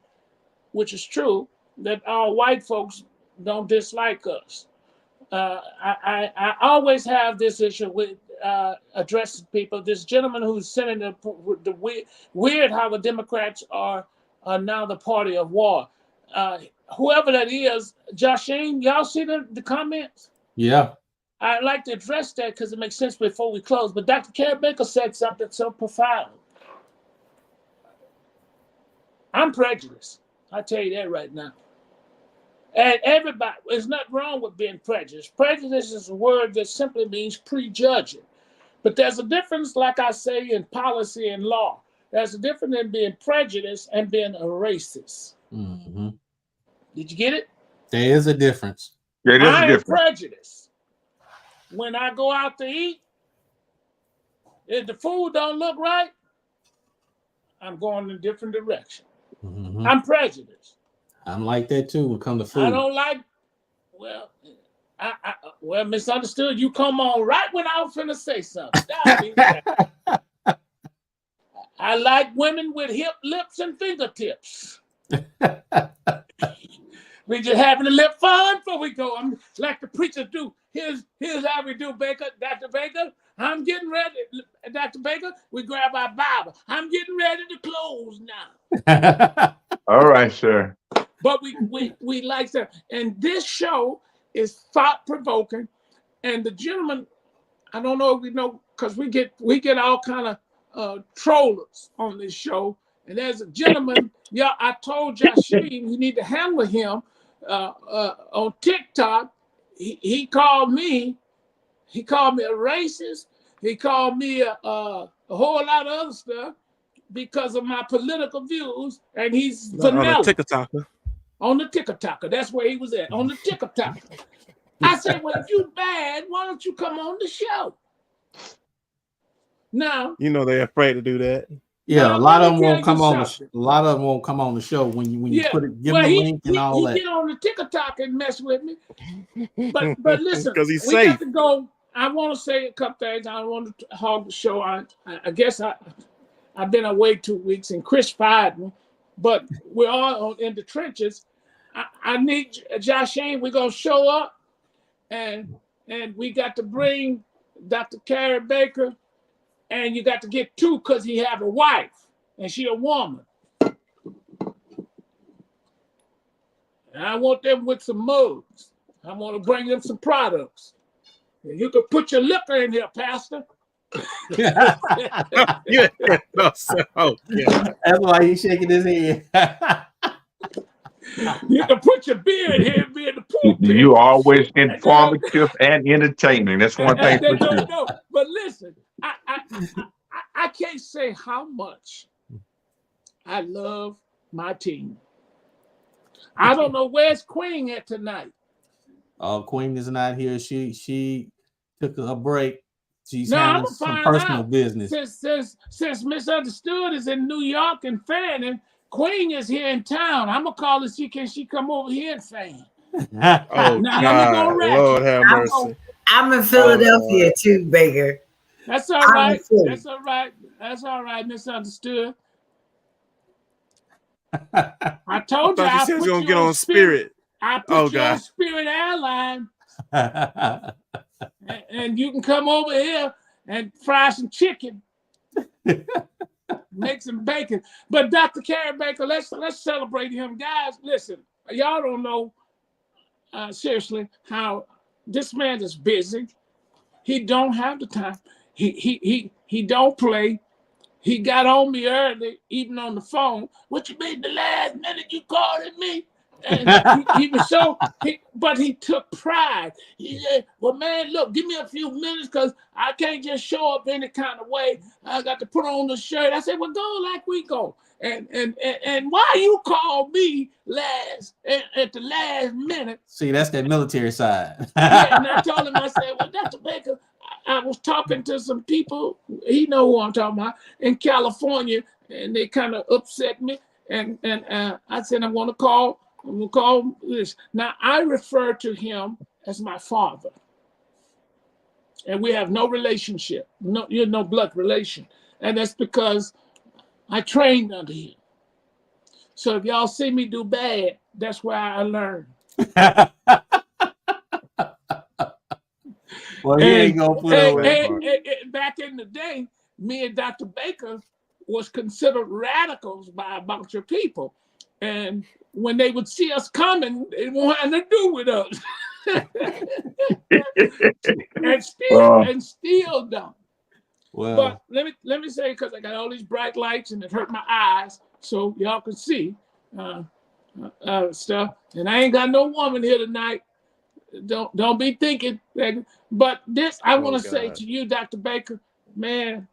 which is true, that all white folks don't dislike us. I always have this issue with addressing people. This gentleman who's sending the weird how the Democrats are now the party of war. Whoever that is, Joshine, y'all see the comments? Yeah. I'd like to address that because it makes sense before we close. But Dr. Carrie Baker said something so profound. I'm prejudiced. I tell you that right now. And everybody, there's nothing wrong with being prejudiced. Prejudice is a word that simply means prejudging. But there's a difference, like I say, in policy and law. There's a difference in being prejudiced and being a racist. Mm-hmm. Did you get it? There is a difference. Yeah, there's a difference. I am prejudiced. When I go out to eat, If the food don't look right, I'm going in a different direction. Mhm. I'm prejudiced. I'm like that too when it comes to food. I don't like, well, well, misunderstood. You come on right when I was finna say something. I like women with hip lips and fingertips. We just having a little fun before we go. I'm like the preachers do. Here's how we do, Baker. Dr. Baker, I'm getting ready. Dr. Baker, we grab our Bible. I'm getting ready to close now. All right, sir. But we like that. And this show is thought-provoking. And the gentleman, I don't know if we know, because we get all kind of trollers on this show. And there's a gentleman, I told Joshine we need to handle him on TikTok. He called me a racist. He called me a whole lot of other stuff because of my political views, and he's vanilla. On the TikToker. On the TikToker. That's where he was at, on the TikToker. I said, well, if you bad, why don't you come on the show? Now, you know they're afraid to do that. Yeah, a lot of them won't come on. A lot of them won't come on the show when you put it, give them a link and all that. He get on the TikTok and mess with me. But listen, because he's we safe. got to go. I want to say a couple things. I don't want to hog the show. I guess I've been away 2 weeks and Chris fired me, but we're all in the trenches. I need Joshine. We're gonna show up, and we got to bring Dr. Carrie Baker. And you got to get two because he have a wife and she a woman. And I want them with some mugs. I want to bring them some products. And you can put your liquor in here, Pastor. Yeah, no, so, yeah. That's why he's shaking his head. You can put your beer in here and be in the pulpit. You always informative and entertaining. That's one thing for sure. No, but listen, I can't say how much I love my team. I don't know where's Queen at tonight. Oh, Queen is not here. She took a break. She's having some personal business. Since Misunderstood is in New York and fanning, Queen is here in town. I'm gonna call her. Can she come over here and fan? Oh God, Lord have mercy. I'm in Philadelphia too, Baker. That's all right. That's all right. That's all right. Misunderstood. I told you I was gonna get on Spirit. I put you on Spirit Airline, and you can come over here and fry some chicken, make some bacon. But Dr. Carrie Baker, let's celebrate him, guys. Listen, y'all don't know seriously how this man is busy. He don't have the time. He don't play. He got on me early, even on the phone. What you mean the last minute you called me? And he was so, but he took pride. He said, well, man, look, give me a few minutes because I can't just show up any kind of way. I got to put on the shirt. I said, well, go like we go. And why you call me at the last minute? See, that's that military side. Yeah, and I told him, I said, well, Dr. Baker, I was talking to some people, he know who I'm talking about, in California, and they kind of upset me. And I said, I'm going to call this. Now, I refer to him as my father. And we have no relationship, you're no blood relation. And that's because I trained under him. So if y'all see me do bad, that's where I learned. Well, he ain't gonna put and back in the day, me and Dr. Baker was considered radicals by a bunch of people. And when they would see us coming, they didn't want nothing to do with us. and still don't. Well, but let me say, because I got all these bright lights and it hurt my eyes, so y'all can see stuff. And I ain't got no woman here tonight. Don't be thinking. But this, I want to say to you, Dr. Baker, man,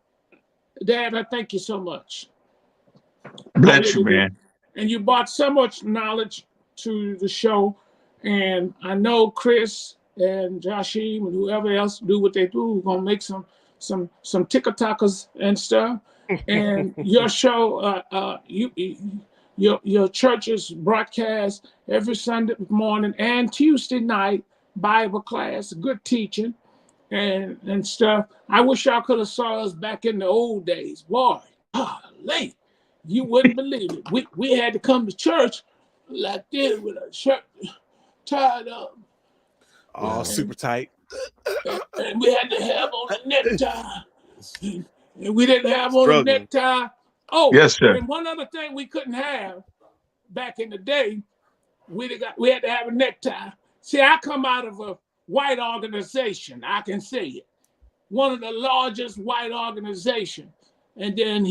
Dad, I thank you so much. Bless you, man. And you brought so much knowledge to the show. And I know Chris and Joshie and whoever else do what they do, we're going to make some some TikTokers and stuff. And your show, your church's broadcast every Sunday morning and Tuesday night Bible class, good teaching and stuff. I wish y'all could have saw us back in the old days. Boy, late. You wouldn't believe it. We had to come to church like this with a shirt tied up. All super tight. And we had to have on a necktie. And we didn't have on a necktie. Oh, yes, sir. And one other thing we couldn't have back in the day, we had to have a necktie. See, I come out of a white organization. I can say it. One of the largest white organizations. And then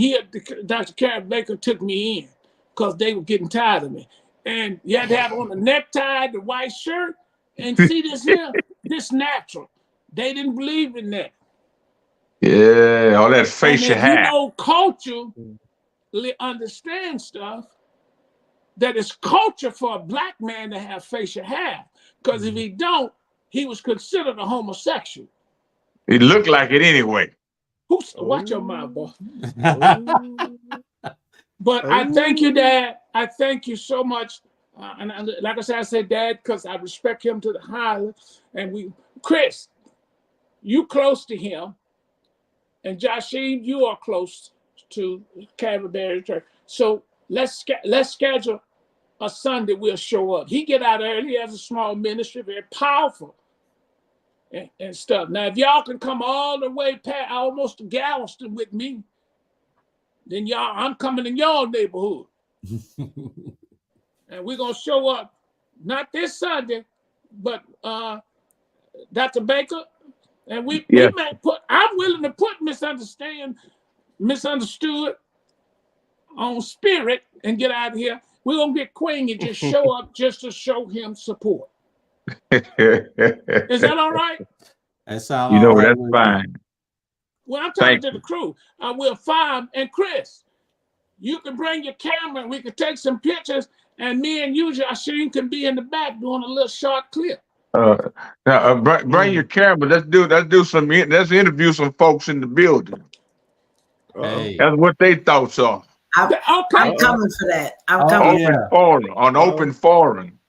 Dr. Carrie Baker took me in because they were getting tired of me. And you had to have on the necktie, the white shirt, and see this here, this natural. They didn't believe in that. Yeah, all that facial hair. You know, culturally understand stuff that it's culture for a black man to have facial hair. Because if he don't, he was considered a homosexual. He looked like it anyway. Watch your mouth, boy. But I thank you, Dad. I thank you so much. And like I said, Dad, because I respect him to the highest. And Chris, you close to him. And Joshine, you are close to Calvary Church. So let's schedule a Sunday. We'll show up. He get out early. He has a small ministry, very powerful. And stuff. Now, if y'all can come all the way past almost to Galveston with me, then I'm coming in your neighborhood. And we're going to show up, not this Sunday, but Dr. Baker, and we may I'm willing to put misunderstood on spirit and get out of here. We're going to get Queen and just show up just to show him support. Is that all right? That's all right. That's fine. Well, I'm talking to the crew. We'll find, and Chris, you can bring your camera and we can take some pictures, and me and you, Joshine, can be in the back doing a little short clip. Bring your camera. Let's interview some folks in the building. Hey. That's what they thoughts are. I'm coming for that. I'm coming. Open forum.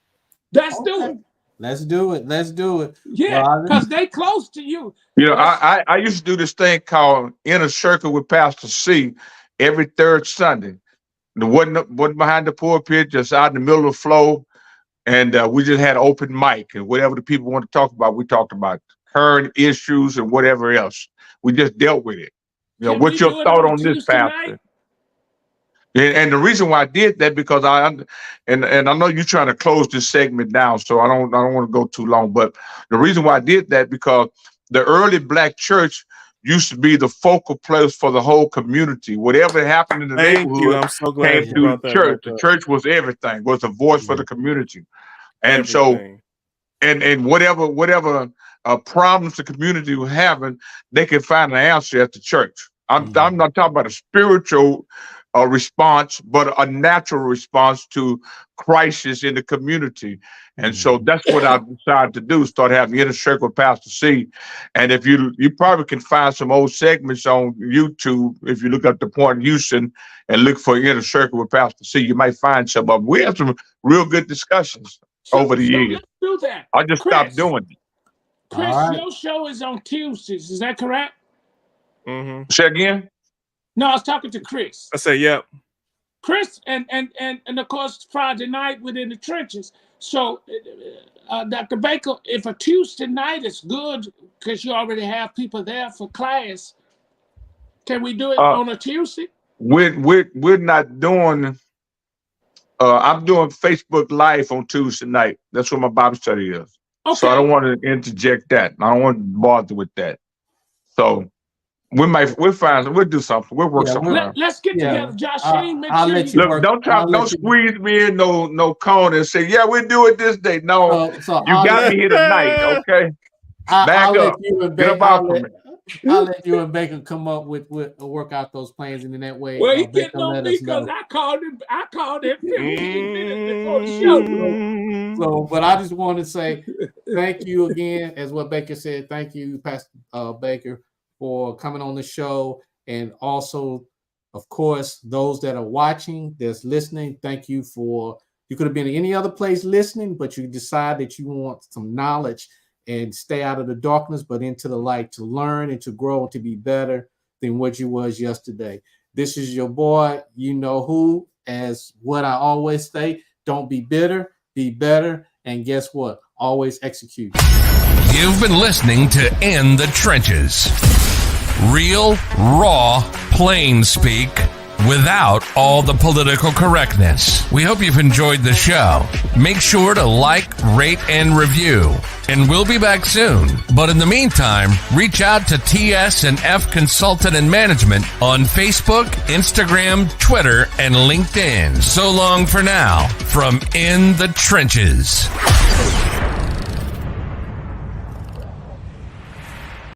Let's do it. Let's do it. Let's do it. Yeah, because they close to you. I used to do this thing called Inner Circle with Pastor C every third Sunday. It wasn't behind the pulpit, just out in the middle of the floor. And we just had open mic, and whatever the people want to talk about, we talked about current issues and whatever else. We just dealt with it. What's your thought on this, Pastor? And the reason why I did that, because I know you're trying to close this segment down, so I don't want to go too long. But the reason why I did that, because the early black church used to be the focal place for the whole community. Whatever happened in the neighborhood I'm so glad came through the church. The church was everything, was a voice for the community. And everything. and whatever problems the community was having, they could find an answer at the church. I'm not talking about a spiritual response, but a natural response to crisis in the community. And so that's what I decided to do, start having Inner Circle with Pastor C. And if you probably can find some old segments on YouTube, if you look up The Point in Houston and look for Inner Circle with Pastor C, you might find some of them. We had some real good discussions over the years. Let's do that. I just stopped doing it. Chris, your show is on Tuesdays, is that correct? Mm-hmm. Say again? No, I was talking to Chris. I say, yep. Chris, and of course, Friday night within the trenches. So, Dr. Baker, if a Tuesday night is good, because you already have people there for class, can we do it on a Tuesday? We're not doing. I'm doing Facebook Live on Tuesday night. That's what my Bible study is. Okay. So I don't want to interject that. I don't want to bother with that. So we'll do something. We'll work something out. Let's get together, Joshine. Don't squeeze me in no corner and say, yeah, we'll do it this day. No, you got me here tonight, okay? Back up. Get up off of me. I'll let you and Baker come up with work out those plans, and in that way. Well, he getting on me because I called him 15 minutes before the show. So, but I just want to say thank you again, as what Baker said. Thank you, Pastor Baker, for coming on the show. And also, of course, those that are watching, that's listening, thank you for, you could have been in any other place listening, but you decide that you want some knowledge and stay out of the darkness, but into the light to learn and to grow and to be better than what you was yesterday. This is your boy, you know who, as what I always say, don't be bitter, be better, and guess what? Always execute. You've been listening to In the Trenches. Real, raw, plain speak without all the political correctness. We hope you've enjoyed the show. Make sure to like, rate, and review. And we'll be back soon. But in the meantime, reach out to TS&F Consultant and Management on Facebook, Instagram, Twitter, and LinkedIn. So long for now from In the Trenches.